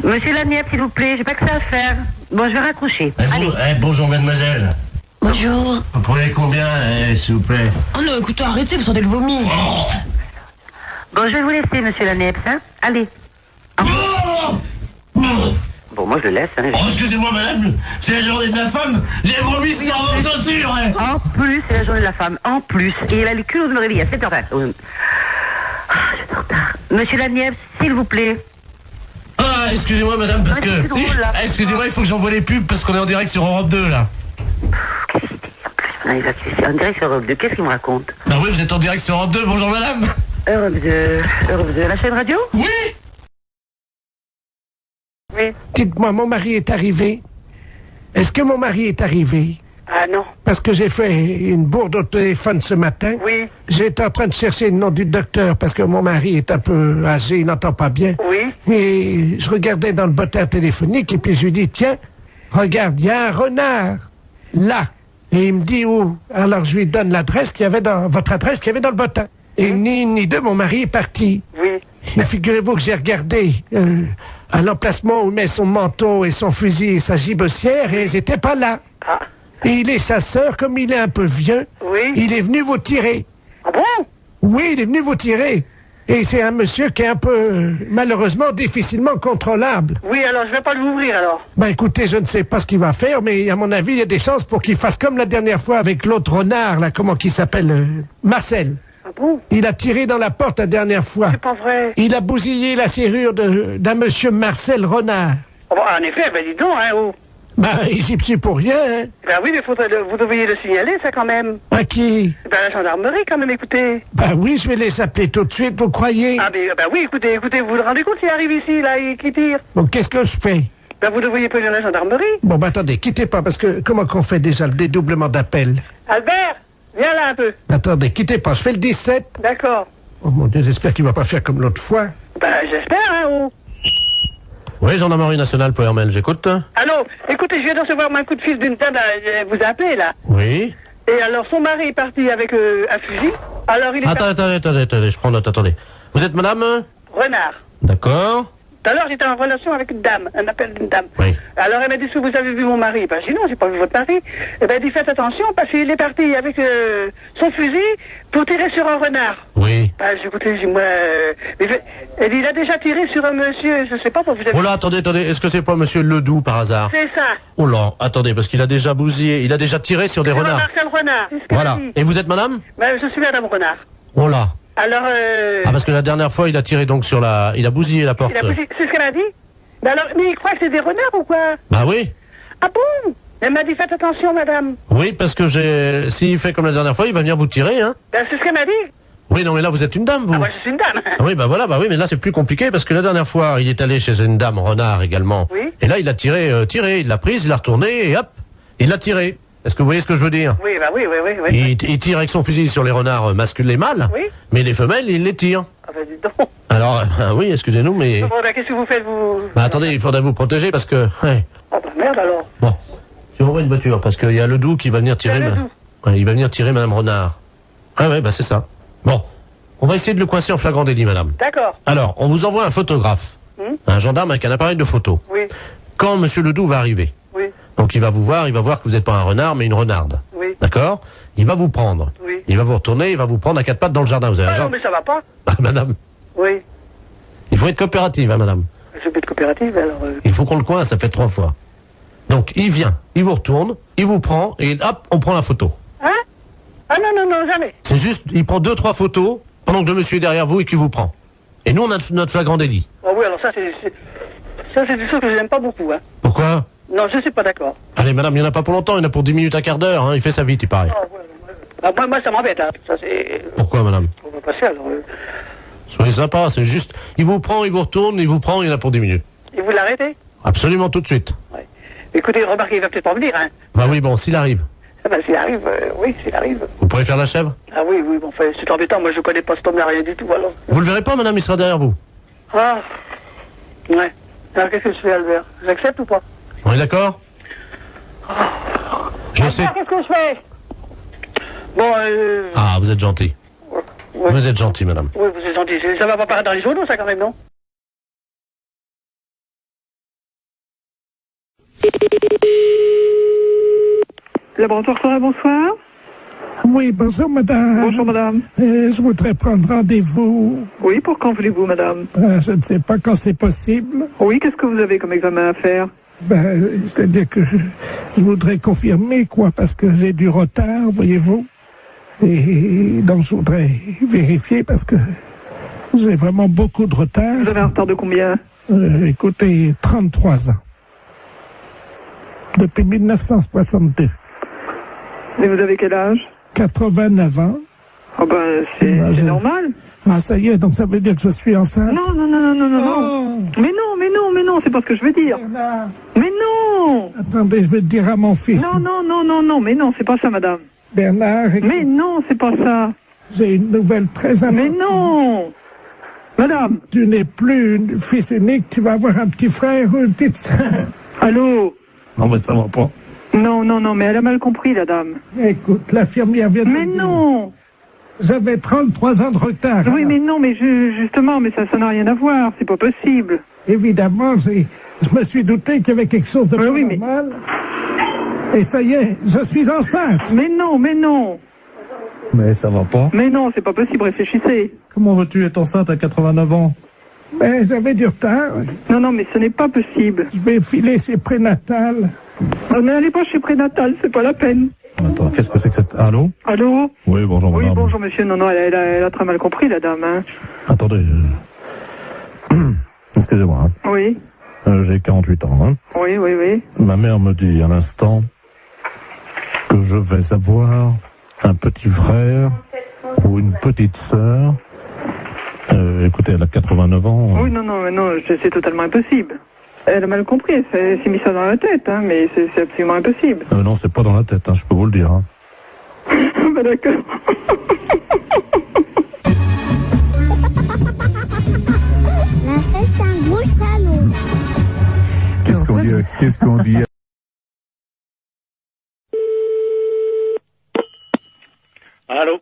Monsieur Lagneps, s'il vous plaît, j'ai pas que ça à faire. Bon, je vais raccrocher. Allez. Bonjour, mademoiselle. Bonjour. Vous prenez combien, s'il vous plaît? Oh non, écoutez, arrêtez, vous sentez le vomi. Oh. Bon, je vais vous laisser, monsieur Lagneps, hein. Allez. Bon, moi je le laisse. Hein, Oh, excusez-moi, madame, c'est la journée de la femme. J'ai vomi sans vos chaussures. Hein. En plus, c'est la journée de la femme. En plus. Et il a le culot de me réveiller à 7h20. Ah, je suis en retard. Monsieur Lanièvre, s'il vous plaît. Ah, excusez-moi, madame, parce que... Excusez-moi, il faut que j'envoie les pubs parce qu'on est en direct sur Europe 2, là. Qu'est-ce qu'il dit en plus? C'est en direct sur Europe 2. Qu'est-ce qu'il me raconte? Bah oui, vous êtes en direct sur Europe 2. Bonjour, madame. Europe 2, la chaîne radio? Oui. Oui. Dites-moi, mon mari est arrivé. Est-ce que mon mari est arrivé? Ah non. Parce que j'ai fait une bourde au téléphone ce matin. Oui. J'étais en train de chercher le nom du docteur parce que mon mari est un peu âgé, il n'entend pas bien. Oui. Et je regardais dans le bottin téléphonique et puis je lui dis, tiens, regarde, il y a un renard là. Et il me dit où? Alors je lui donne l'adresse qu'il y avait dans votre adresse qu'il y avait dans le bottin. Et ni une ni deux, mon mari est parti. Oui. Et figurez-vous que j'ai regardé à l'emplacement où il met son manteau et son fusil et sa gibecière et ils n'étaient pas là. Ah. Et il est chasseur, comme il est un peu vieux, Oui. il est venu vous tirer. Ah bon? Oui, il est venu vous tirer. Et c'est un monsieur qui est un peu, malheureusement, difficilement contrôlable. Oui, alors je vais pas l'ouvrir alors. Ben écoutez, je ne sais pas ce qu'il va faire, mais à mon avis, il y a des chances pour qu'il fasse comme la dernière fois avec l'autre renard, là, comment qu'il s'appelle, Marcel. Ah bon? Il a tiré dans la porte la dernière fois. C'est pas vrai. Il a bousillé la serrure d'un monsieur Marcel Renard. Oh, bah, en effet, ben dis donc, hein, oh. Ben, j'y suis pour rien, hein. Ben oui, mais vous devriez le signaler, ça, quand même. À qui? Ben, la gendarmerie, quand même, écoutez. Ben oui, je vais les appeler tout de suite, vous croyez? Ah, ben oui, écoutez, vous vous rendez compte s'il arrive ici, là, et qui tire? Bon, qu'est-ce que je fais? Ben, vous devriez prévenir la gendarmerie. Bon, ben attendez, quittez pas, parce que comment qu'on fait déjà le dédoublement d'appel? Albert, viens là un peu. Attendez, quittez pas, je fais le 17. D'accord. Oh mon Dieu, j'espère qu'il va pas faire comme l'autre fois. Ben, j'espère, hein, oh. Oui, gendarmerie nationale, Powermel, j'écoute. Allô, écoutez, je viens de recevoir un coup de fil d'une dame, elle vous a appelé, là. Oui. Et alors, son mari est parti avec un fusil. Alors, il est Attendez, je prends note, attendez. Vous êtes madame? Renard. D'accord. Tout à l'heure, j'étais en relation avec une dame, un appel d'une dame. Oui. Alors, elle m'a dit, est-ce que vous avez vu mon mari? Ben, j'ai dit, non, j'ai pas vu votre mari. Eh ben, elle dit, faites attention, parce qu'il est parti avec son fusil pour tirer sur un renard. Oui. Ben, j'ai écouté, moi... elle dit, il a déjà tiré sur un monsieur, je sais pas, vous avez... Oh là, attendez, est-ce que c'est pas monsieur Ledoux, par hasard? C'est ça. Oh là, attendez, parce qu'il a déjà bousillé, il a déjà tiré sur des C'est renards. Marcel Renard, c'est ce qu'elle Voilà. a dit. Et vous êtes madame? Ben, je suis madame Renard. Oh là. Alors, Ah, parce que la dernière fois, il a tiré donc sur la... Il a bousillé la porte. c'est ce qu'elle a dit? Ben alors, mais il croit que c'est des renards ou quoi? Bah oui. Ah bon? Elle m'a dit, faites attention, madame. Oui, parce que s'il fait comme la dernière fois, il va venir vous tirer, hein. Ben, c'est ce qu'elle m'a dit. Oui, non, mais là, vous êtes une dame, vous. Ah, moi, je suis une dame. Ah oui, bah voilà, bah oui, mais là, c'est plus compliqué, parce que la dernière fois, il est allé chez une dame renard également. Oui. Et là, il a tiré, il l'a prise, il l'a retournée, et hop, il l'a tiré. Est-ce que vous voyez ce que je veux dire? Oui, bah oui. Il tire avec son fusil sur les renards masculins, les mâles, Oui. mais les femelles, il les tire. Ah, ben, dis donc. Alors, oui, excusez-nous, mais... Bon, ben, qu'est-ce que vous faites, vous? Bah attendez, il faudrait vous protéger, parce que... Ouais. Ah, bah, merde, alors. Bon, je vous envoie une voiture, parce qu'il y a Ledoux qui va venir tirer... Ouais, il va venir tirer Madame Renard. Ah ouais, bah c'est ça. Bon, on va essayer de le coincer en flagrant délit, madame. D'accord. Alors, on vous envoie un photographe, un gendarme avec un appareil de photo. Oui. Quand Monsieur Ledoux va arriver, Oui. donc il va voir que vous n'êtes pas un renard, mais une renarde. Oui. D'accord? Il va vous prendre. Oui. Il va vous retourner, il va vous prendre à quatre pattes dans le jardin. Vous avez un Ah non, jardin? mais ça va pas. Ah, madame, Oui. il faut être coopérative, hein, madame. Je peux être coopérative, alors... Il faut qu'on le coince, ça fait 3 fois. Donc, il vient, il vous retourne, il vous prend, et hop, on prend la photo. Hein? Ah non, jamais. C'est juste, il prend 2-3 photos, pendant que le monsieur est derrière vous et qu'il vous prend. Et nous, on a notre flagrant délit. Ah oui, alors ça, c'est des choses que je n'aime pas beaucoup, hein. Pourquoi? Non, je suis pas d'accord. Allez, madame, il n'y en a pas pour longtemps, il y en a pour 10 minutes, un quart d'heure, hein, il fait ça vite, il paraît. Ah, moi, ça m'embête, hein. Ça, c'est... Pourquoi, madame? On va passer, alors... Soyez sympa, c'est juste, il vous prend, il vous retourne, il vous prend, il y en a pour 10 minutes. Et vous l'arrêtez? Absolument tout de suite. Ouais. Écoutez, remarquez, il va peut-être pas venir, hein. Bah oui, bon, s'il arrive. Ah ben, s'il arrive, oui, s'il arrive. Vous pourrez faire la chèvre? Ah oui, bon, enfin, c'est embêtant, moi je connais pas cet homme-là, rien du tout, alors. Vous le verrez pas, madame, il sera derrière vous. Ah, ouais. Alors qu'est-ce que je fais, Albert? J'accepte ou pas? On est d'accord? Je sais. Qu'est-ce que je fais? Bon, Ah, vous êtes gentil. Ouais. Vous êtes gentil, madame. Oui, vous êtes gentil. Ça va pas paraître dans les journaux, ça, quand même, non? Laboratoire Forêt, bonsoir. Oui, bonjour madame. Bonjour madame. Je voudrais prendre rendez-vous. Oui, pour quand voulez-vous madame? Je ne sais pas quand c'est possible. Oui, qu'est-ce que vous avez comme examen à faire? C'est-à-dire que je voudrais confirmer, quoi, parce que j'ai du retard, voyez-vous. Et donc je voudrais vérifier parce que j'ai vraiment beaucoup de retard. Vous avez un retard de combien? Écoutez, 33 ans. Depuis 1962. Et vous avez quel âge? 89 ans. Ah c'est normal. Ah, ça y est, donc ça veut dire que je suis enceinte? Non. Mais non, c'est pas ce que je veux dire. Bernard. Mais non. Attendez, je vais te dire à mon fils. Non, mais non, c'est pas ça, madame. Bernard. Mais non, c'est pas ça. J'ai une nouvelle très importante. Mais non. Madame. Tu n'es plus fils unique, tu vas avoir un petit frère ou une petite sœur. Allô? Non, mais ça va pas. Non, mais elle a mal compris, la dame. Écoute, l'infirmière vient de... Mais non. J'avais 33 ans de retard. Oui, mais non, mais justement, mais ça n'a rien à voir, c'est pas possible. Évidemment, je me suis douté qu'il y avait quelque chose de normal. Et ça y est, je suis enceinte. Mais non. Mais ça va pas. Mais non, c'est pas possible, réfléchissez. Comment veux-tu être enceinte à 89 ans? Mais j'avais du retard. Non, mais ce n'est pas possible. Je vais filer chez Prénatal. N'allez pas chez Prénatal, c'est pas la peine. Attends, qu'est-ce que c'est que cette... Allô? Allô? Oui, bonjour madame. Oui, bonjour monsieur. Non, elle a très mal compris, la dame. Hein. Attendez. Excusez-moi. Hein. Oui. J'ai 48 ans. Hein. Oui. Ma mère me dit à l'instant que je vais avoir un petit frère ou une petite sœur. Écoutez, elle a 89 ans. Oui, non, c'est totalement impossible. Elle a mal compris, elle s'est mis ça dans la tête, hein, mais c'est absolument impossible. Non, c'est pas dans la tête, hein, je peux vous le dire. Hein. D'accord. La fête, c'est un gros salaud. Qu'est-ce qu'on dit Allô?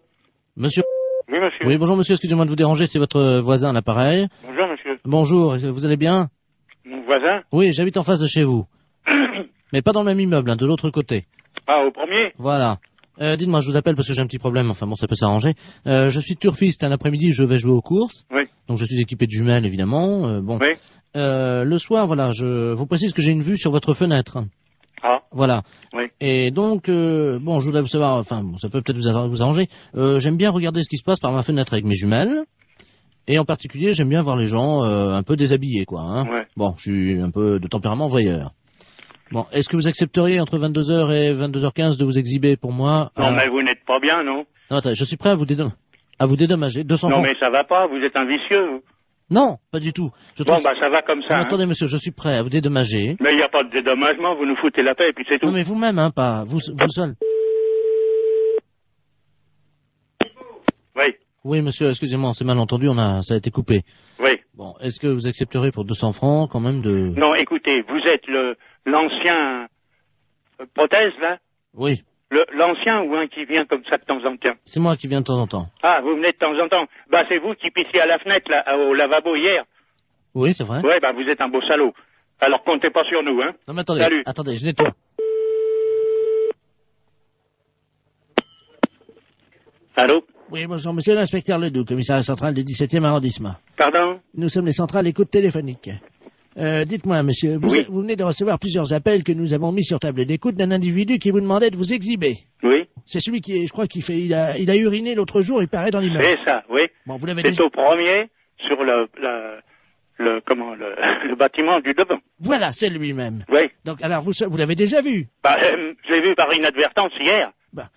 Monsieur? Oui, monsieur. Oui, bonjour monsieur, excusez-moi de vous déranger, c'est votre voisin à l'appareil. Bonjour, monsieur. Bonjour, vous allez bien? Mon voisin? Oui, j'habite en face de chez vous. Mais pas dans le même immeuble, hein, de l'autre côté. Ah, au premier? Voilà. Dites-moi, je vous appelle parce que j'ai un petit problème, enfin bon, ça peut s'arranger. Je suis turfiste, un après-midi, je vais jouer aux courses. Oui. Donc je suis équipé de jumelles, évidemment. Bon. Oui. Le soir, voilà, je vous précise que j'ai une vue sur votre fenêtre. Ah. Voilà. Oui. Et donc, bon, je voudrais vous savoir, enfin, bon, ça peut peut-être vous arranger. J'aime bien regarder ce qui se passe par ma fenêtre avec mes jumelles. Et en particulier, j'aime bien voir les gens un peu déshabillés, quoi. Hein. Ouais. Bon, je suis un peu de tempérament voyeur. Bon, est-ce que vous accepteriez entre 22h et 22h15 de vous exhiber pour moi? Non, mais vous n'êtes pas bien, non? Non, attendez, je suis prêt à vous dédommager. 200 Non, francs. mais ça va pas, vous êtes un vicieux, vous. Non, pas du tout. Bon, ça va comme ça. Non, hein. attendez, monsieur, je suis prêt à vous dédommager. Mais il n'y a pas de dédommagement, vous nous foutez la paix et puis c'est tout. Non, mais vous-même, hein, pas vous seul. Oui. Oui, monsieur, excusez-moi, c'est mal entendu, ça a été coupé. Oui. Bon, est-ce que vous accepterez pour 200 francs, quand même, de... Non, écoutez, vous êtes l'ancien prothèse, là? Oui. L'ancien ou un qui vient comme ça de temps en temps? C'est moi qui viens de temps en temps. Ah, vous venez de temps en temps. Bah, c'est vous qui pissiez à la fenêtre, là, au lavabo hier. Oui, c'est vrai. Ouais, bah, vous êtes un beau salaud. Alors, comptez pas sur nous, hein. Non, mais attendez, Salut. attendez, je nettoie. Allô? Oui, bonjour, monsieur l'inspecteur Ledoux, commissariat central du 17e arrondissement. Pardon? Nous sommes les centrales écoute téléphonique. Dites-moi, monsieur, vous venez de recevoir plusieurs appels que nous avons mis sur table d'écoute d'un individu qui vous demandait de vous exhiber. Oui. C'est celui qui, je crois, il a uriné l'autre jour, il paraît dans l'immeuble. C'est ça, oui. Bon, vous l'avez C'est déjà... au premier, sur le bâtiment du devant. Voilà, c'est lui-même. Oui. Donc, alors, vous l'avez déjà vu? Bah, j'ai vu par inadvertance hier. Bah,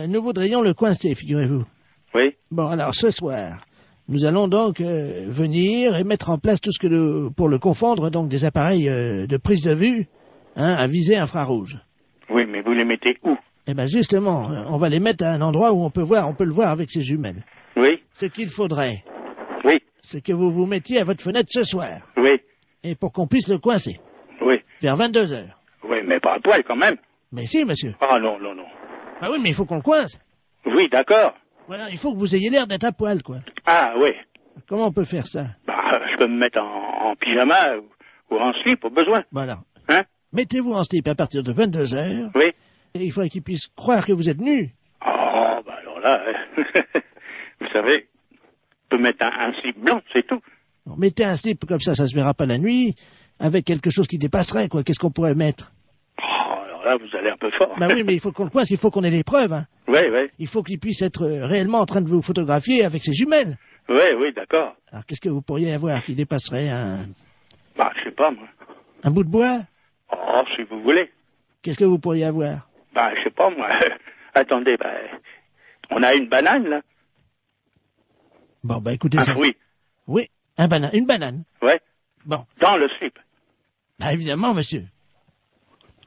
nous voudrions le coincer, figurez-vous. Oui. Bon, alors, ce soir, nous allons donc venir et mettre en place tout ce que pour le confondre, donc des appareils de prise de vue, hein, à visée infrarouge. Oui, mais vous les mettez où? Eh ben justement, on va les mettre à un endroit où on peut le voir avec ses jumelles. Oui. Ce qu'il faudrait, oui, c'est que vous vous mettiez à votre fenêtre ce soir. Oui. Et pour qu'on puisse le coincer. Oui. Vers 22h. Oui, mais pas à poil quand même. Mais si, monsieur. Ah non. Ah oui, mais il faut qu'on le coince. Oui, d'accord. Voilà, il faut que vous ayez l'air d'être à poil, quoi. Ah oui. Comment on peut faire ça? Bah, je peux me mettre en pyjama ou en slip au besoin. Voilà. Hein? Mettez-vous en slip à partir de 22h. Oui. Et il faudrait qu'il puisse croire que vous êtes nu. Oh, bah alors voilà. Vous savez, on peut mettre un slip blanc, c'est tout. Alors, mettez un slip comme ça se verra pas la nuit, avec quelque chose qui dépasserait, quoi. Qu'est-ce qu'on pourrait mettre? Oh, alors là, vous allez un peu fort. Bah oui, mais il faut qu'on le coince, il faut qu'on ait les preuves, hein. Oui, oui. Il faut qu'il puisse être réellement en train de vous photographier avec ses jumelles. Oui, oui, d'accord. Alors, qu'est-ce que vous pourriez avoir qui dépasserait un... Bah, je sais pas, moi. Un bout de bois? Oh, si vous voulez. Qu'est-ce que vous pourriez avoir? Bah, je sais pas, moi. Attendez, bah, on a une banane, là. Bon, bah, écoutez... Un fruit. Oui, une banane. Ouais. Bon. Dans le slip. Bah, évidemment, monsieur.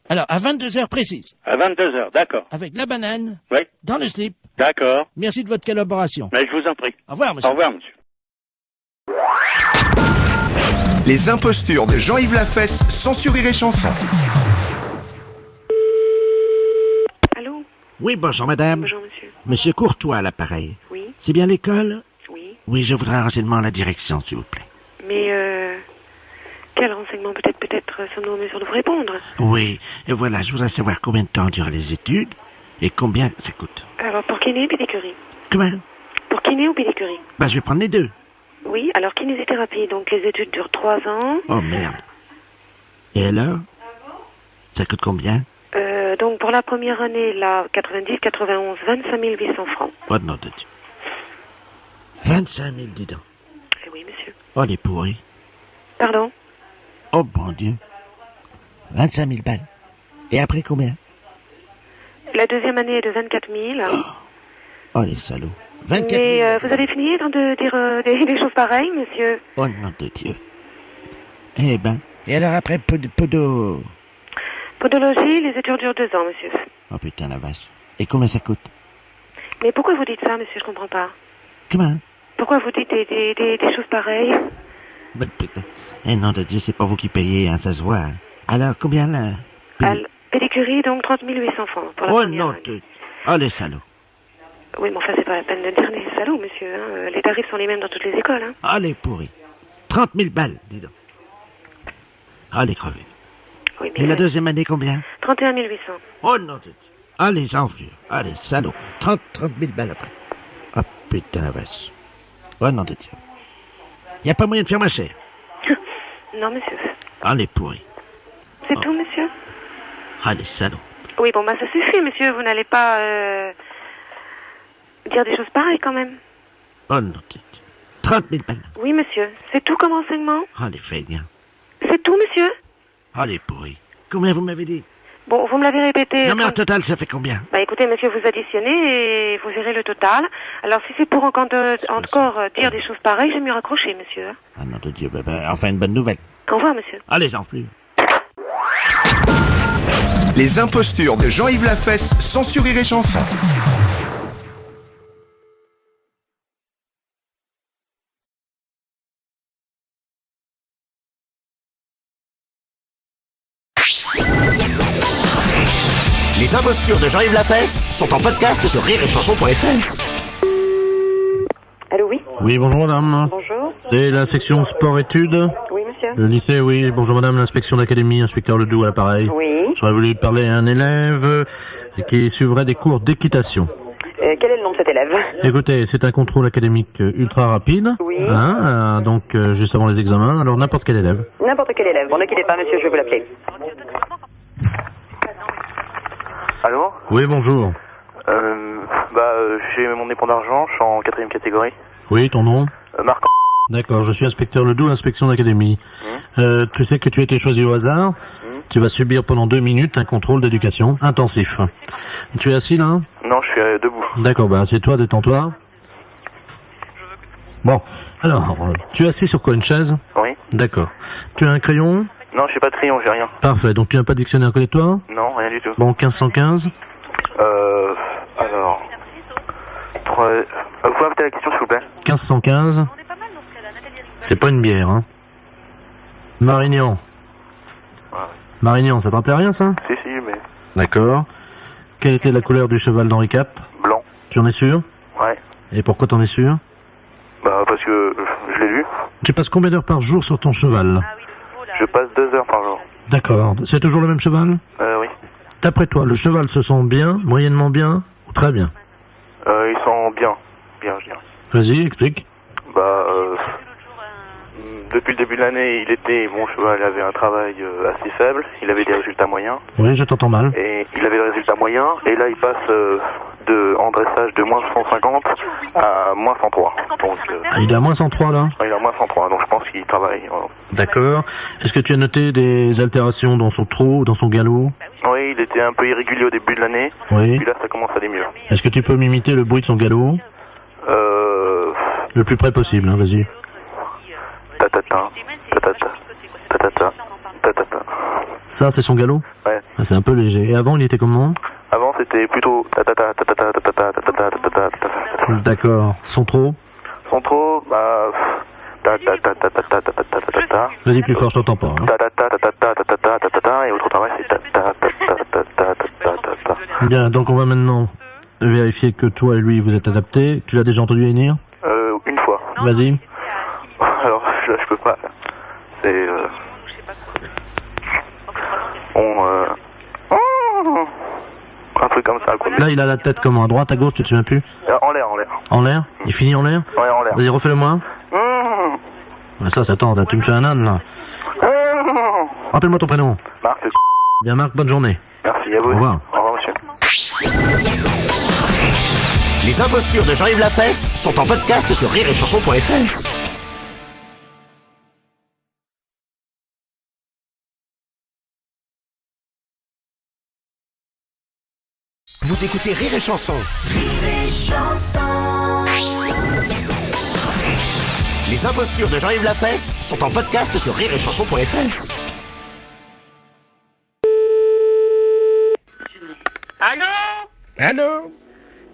Alors, à 22h précises. À 22h, d'accord. Avec la banane. Oui. Dans le slip. D'accord. Merci de votre collaboration. Mais je vous en prie. Au revoir, monsieur. Au revoir, monsieur. Les impostures de Jean-Yves Lafesse sont sur Rire et Chanson. Allô? Oui, bonjour, madame. Bonjour, monsieur. Monsieur Courtois, à l'appareil. Oui. C'est bien l'école? Oui. Oui, je voudrais un renseignement à la direction, s'il vous plaît. Mais, quel renseignement peut-être sommes-nous en mesure de vous répondre? Oui, et voilà, je voudrais savoir combien de temps durent les études et combien ça coûte. Alors, pour kiné ou pédicure? Comment? Pour kiné ou pédicure? Bah, je vais prendre les deux. Oui, alors kinésithérapie, donc les études durent 3 ans. Oh, merde. Et alors? Ça coûte combien? Donc pour la première année, là, 90, 91, 25 800 francs. Oh, non, de Dieu. 25 000, dis donc. Oui, monsieur. Oh, les pourris. Pardon? Oh, bon Dieu. 25 000 balles. Et après combien? La deuxième année est de 24 000. Oh, les salauds. 24 000. Mais vous allez finir de dire des choses pareilles, monsieur? Oh, nom de Dieu. Eh ben. Et alors après, podologie, les études durent 2 ans, monsieur. Oh, putain, la vache. Et combien ça coûte? Mais pourquoi vous dites ça, monsieur? Je comprends pas. Comment? Pourquoi vous dites des choses pareilles? Mais putain. Eh, nom de Dieu, c'est pas vous qui payez, hein, ça se voit. Alors, combien là? Pédicurie, donc 30 800 francs. Pour la Oh, première non année. de... Oh, les salauds. Oui, mais enfin, c'est pas la peine de dire les salauds, monsieur. Hein. Les tarifs sont les mêmes dans toutes les écoles. Hein. Oh, les pourris. 30 000 balles, dis donc. Oh, les crevés. Oui, mais Et la deuxième année, combien? 31 800. Oh, non de Dieu. Ah, les enflures. Ah, les salauds. 30 000 balles après. Oh, putain, la vache. Oh, non de Dieu. Y a pas moyen de faire moins cher? Non, monsieur. Ah, les pourris. C'est tout, monsieur? Ah, les salauds. Oui, bon, bah ça suffit, monsieur. Vous n'allez pas dire des choses pareilles, quand même. Oh, non de Dieu. 30 000 balles. Oui, monsieur. C'est tout comme renseignement? Ah, les feignants. C'est tout, monsieur? Ah, les pourris. Combien vous m'avez dit? Bon, vous me l'avez répété. Non, mais en total, ça fait combien? Bah écoutez, monsieur, vous additionnez et vous verrez le total. Alors, si c'est pour encore dire des choses pareilles, j'ai mieux raccrocher, monsieur. Ah, non de Dieu. Enfin, une bonne nouvelle. Au revoir, monsieur. Ah, les enflures. Les impostures de Jean-Yves Lafesse sont sur Rire et Chanson. Les impostures de Jean-Yves Lafesse sont en podcast sur rireetchanson.fr. Allô, oui? Oui, bonjour madame. Bonjour. C'est la section sport-études. Oui, monsieur. Le lycée, oui. Bonjour madame, l'inspection d'académie, inspecteur Ledoux à l'appareil. Oui. J'aurais voulu parler à un élève qui suivrait des cours d'équitation. Quel est le nom de cet élève? Écoutez, c'est un contrôle académique ultra rapide. Oui. Hein, donc, juste avant les examens. Alors, n'importe quel élève. N'importe quel élève. Bon, ne quittez pas, monsieur, je vais vous l'appeler. Allô? Oui, bonjour. J'ai mon dépôt d'argent, je suis en 4e catégorie. Oui, ton nom? Marc. D'accord, je suis inspecteur Ledoux, inspection d'académie. Tu sais que tu as été choisi au hasard. Tu vas subir pendant 2 minutes un contrôle d'éducation intensif. Tu es assis là? Non, je suis debout. D'accord, bah c'est toi, détends-toi. Bon, alors, tu es assis sur quoi, une chaise? Oui. D'accord. Tu as un crayon? Non, je suis pas de crayon, j'ai rien. Parfait, donc tu n'as pas de dictionnaire à côté de toi? Non, rien du tout. Bon, 1515? Alors... vous pouvez répéter la question, s'il vous plaît? 1515? C'est pas une bière, hein? Marignan. Marignan, ça te rappelait rien, ça? Si, mais... D'accord. Quelle était la couleur du cheval d'Henri IV? Blanc. Tu en es sûr? Ouais. Et pourquoi t'en es sûr? Bah, parce que je l'ai vu. Tu passes combien d'heures par jour sur ton cheval? Je passe 2 heures par jour. D'accord. C'est toujours le même cheval? Oui. D'après toi, le cheval se sent bien, moyennement bien ou très bien? Ils sont Non, bien, je dirais. Vas-y, explique. Depuis le début de l'année, mon cheval avait un travail assez faible, il avait des résultats moyens. Oui, je t'entends mal. Et il avait des résultats moyens, et là il passe en dressage de moins 150 à moins 103. Donc, Il est à moins 103 là. Il est à moins 103, donc je pense qu'il travaille. D'accord. Est-ce que tu as noté des altérations dans son trot, dans son galop? Oui, il était un peu irrégulier au début de l'année, Oui. puis là ça commence à aller mieux. Est-ce que tu peux m'imiter le bruit de son galop? Le plus près possible, hein, vas-y. Tatata, tatata, tatata, tatata. Ça, c'est son galop? Ouais. Ah, c'est un peu léger. Et avant, il était comment? Avant c'était plutôt tatata, tatata, tatata, tatata, tatata, tatata. D'accord. Son trot? Son trot, tatata, tatata, tatata, tatata. Vas-y plus fort, je t'entends pas. Hein. Tatata, tatata, tatata, tatata, et l'autre travail c'est tatata, tatata, tatata, tatata. Bien, donc on va maintenant vérifier que toi et lui vous êtes adaptés. Tu l'as déjà entendu hennir? Une fois. Vas-y. Alors, je peux pas. C'est... un truc comme ça, quoi. Là, il a la tête comment? À droite, à gauche, tu te souviens plus? En l'air, en l'air. En l'air? Il finit en l'air? Ouais, en l'air. Vas-y, refais-le-moi. Ça tente, tu me fais un âne, là. Rappelle-moi ton prénom. Marc. Bien, Marc, bonne journée. Merci à vous. Au revoir. Au revoir, monsieur. Les impostures de Jean-Yves Lafesse sont en podcast sur rireetchanson.fr. Vous écoutez Rire et Chanson. Rire et Chanson. Les impostures de Jean-Yves Lafesse sont en podcast sur rireetchanson.fr. Allô? Allô?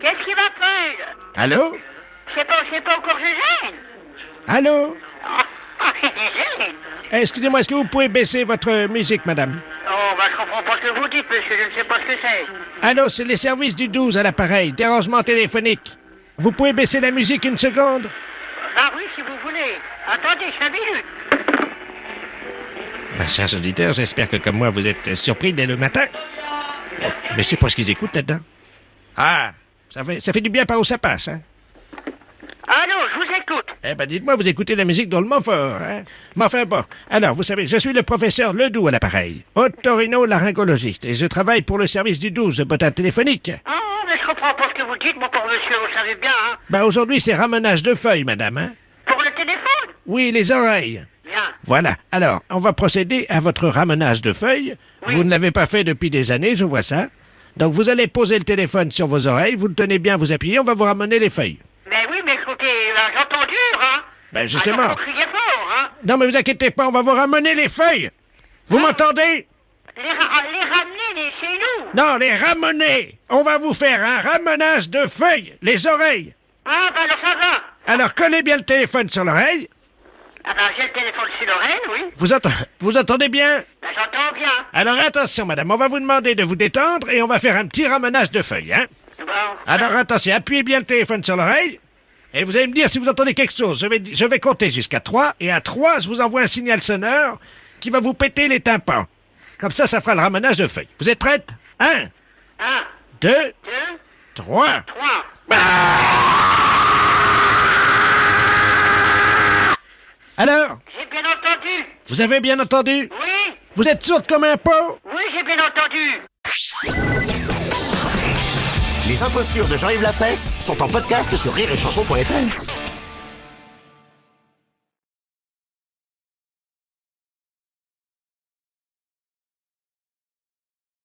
Qu'est-ce qui m'appelle? Allô? C'est pas encore Gégène? Allô? Gégène? Excusez-moi, est-ce que vous pouvez baisser votre musique, madame? Oh, je comprends pas ce que vous dites, monsieur, je ne sais pas ce que c'est. Allô, c'est les services du 12 à l'appareil, dérangement téléphonique. Vous pouvez baisser la musique une seconde? Ah oui, si vous voulez. Attendez 5 minutes. Chers auditeurs, j'espère que comme moi, vous êtes surpris dès le matin. Mais je sais pas ce qu'ils écoutent là-dedans. Ah, ça fait du bien par où ça passe, hein? Allô, je vous écoute. Eh ben, dites-moi, vous écoutez la musique drôlement fort, hein? Mais enfin bon. Alors, vous savez, je suis le professeur Ledoux à l'appareil, otorino-laryngologiste, et je travaille pour le service du 12 de bottin téléphonique. Ah, mais je comprends pas ce que vous dites, mon pauvre monsieur, vous savez bien, hein? Ben, aujourd'hui, c'est ramenage de feuilles, madame, hein? Pour le téléphone? Oui, les oreilles. Bien. Voilà. Alors, on va procéder à votre ramenage de feuilles. Oui. Vous ne l'avez pas fait depuis des années, je vois ça. Donc, vous allez poser le téléphone sur vos oreilles, vous le tenez bien, vous appuyez, on va vous ramener les feuilles. Mais oui, mais écoutez, j'entends dur, hein? Ben, justement. Alors, vous criez fort, hein? Non, mais vous inquiétez pas, on va vous ramener les feuilles. Vous m'entendez? Les ramener chez nous? Non, les ramener. On va vous faire un ramenage de feuilles, les oreilles. Ah, ben alors ça va. Alors, collez bien le téléphone sur l'oreille. Ah ben, j'ai le téléphone sur l'oreille, oui. Vous entendez bien? Ben, j'entends bien. Alors, attention, madame, on va vous demander de vous détendre et on va faire un petit ramenage de feuilles, hein? Bon. Alors, attention, appuyez bien le téléphone sur l'oreille. Et vous allez me dire si vous entendez quelque chose. Je vais compter jusqu'à 3. Et à 3, je vous envoie un signal sonore qui va vous péter les tympans. Comme ça fera le ramenage de feuilles. Vous êtes prête? 1, 2, 3. Alors? J'ai bien entendu. Vous avez bien entendu? Oui. Vous êtes sourde comme un pot? Oui, j'ai bien entendu. Les impostures de Jean-Yves Lafesse sont en podcast sur rireetchanson.fr.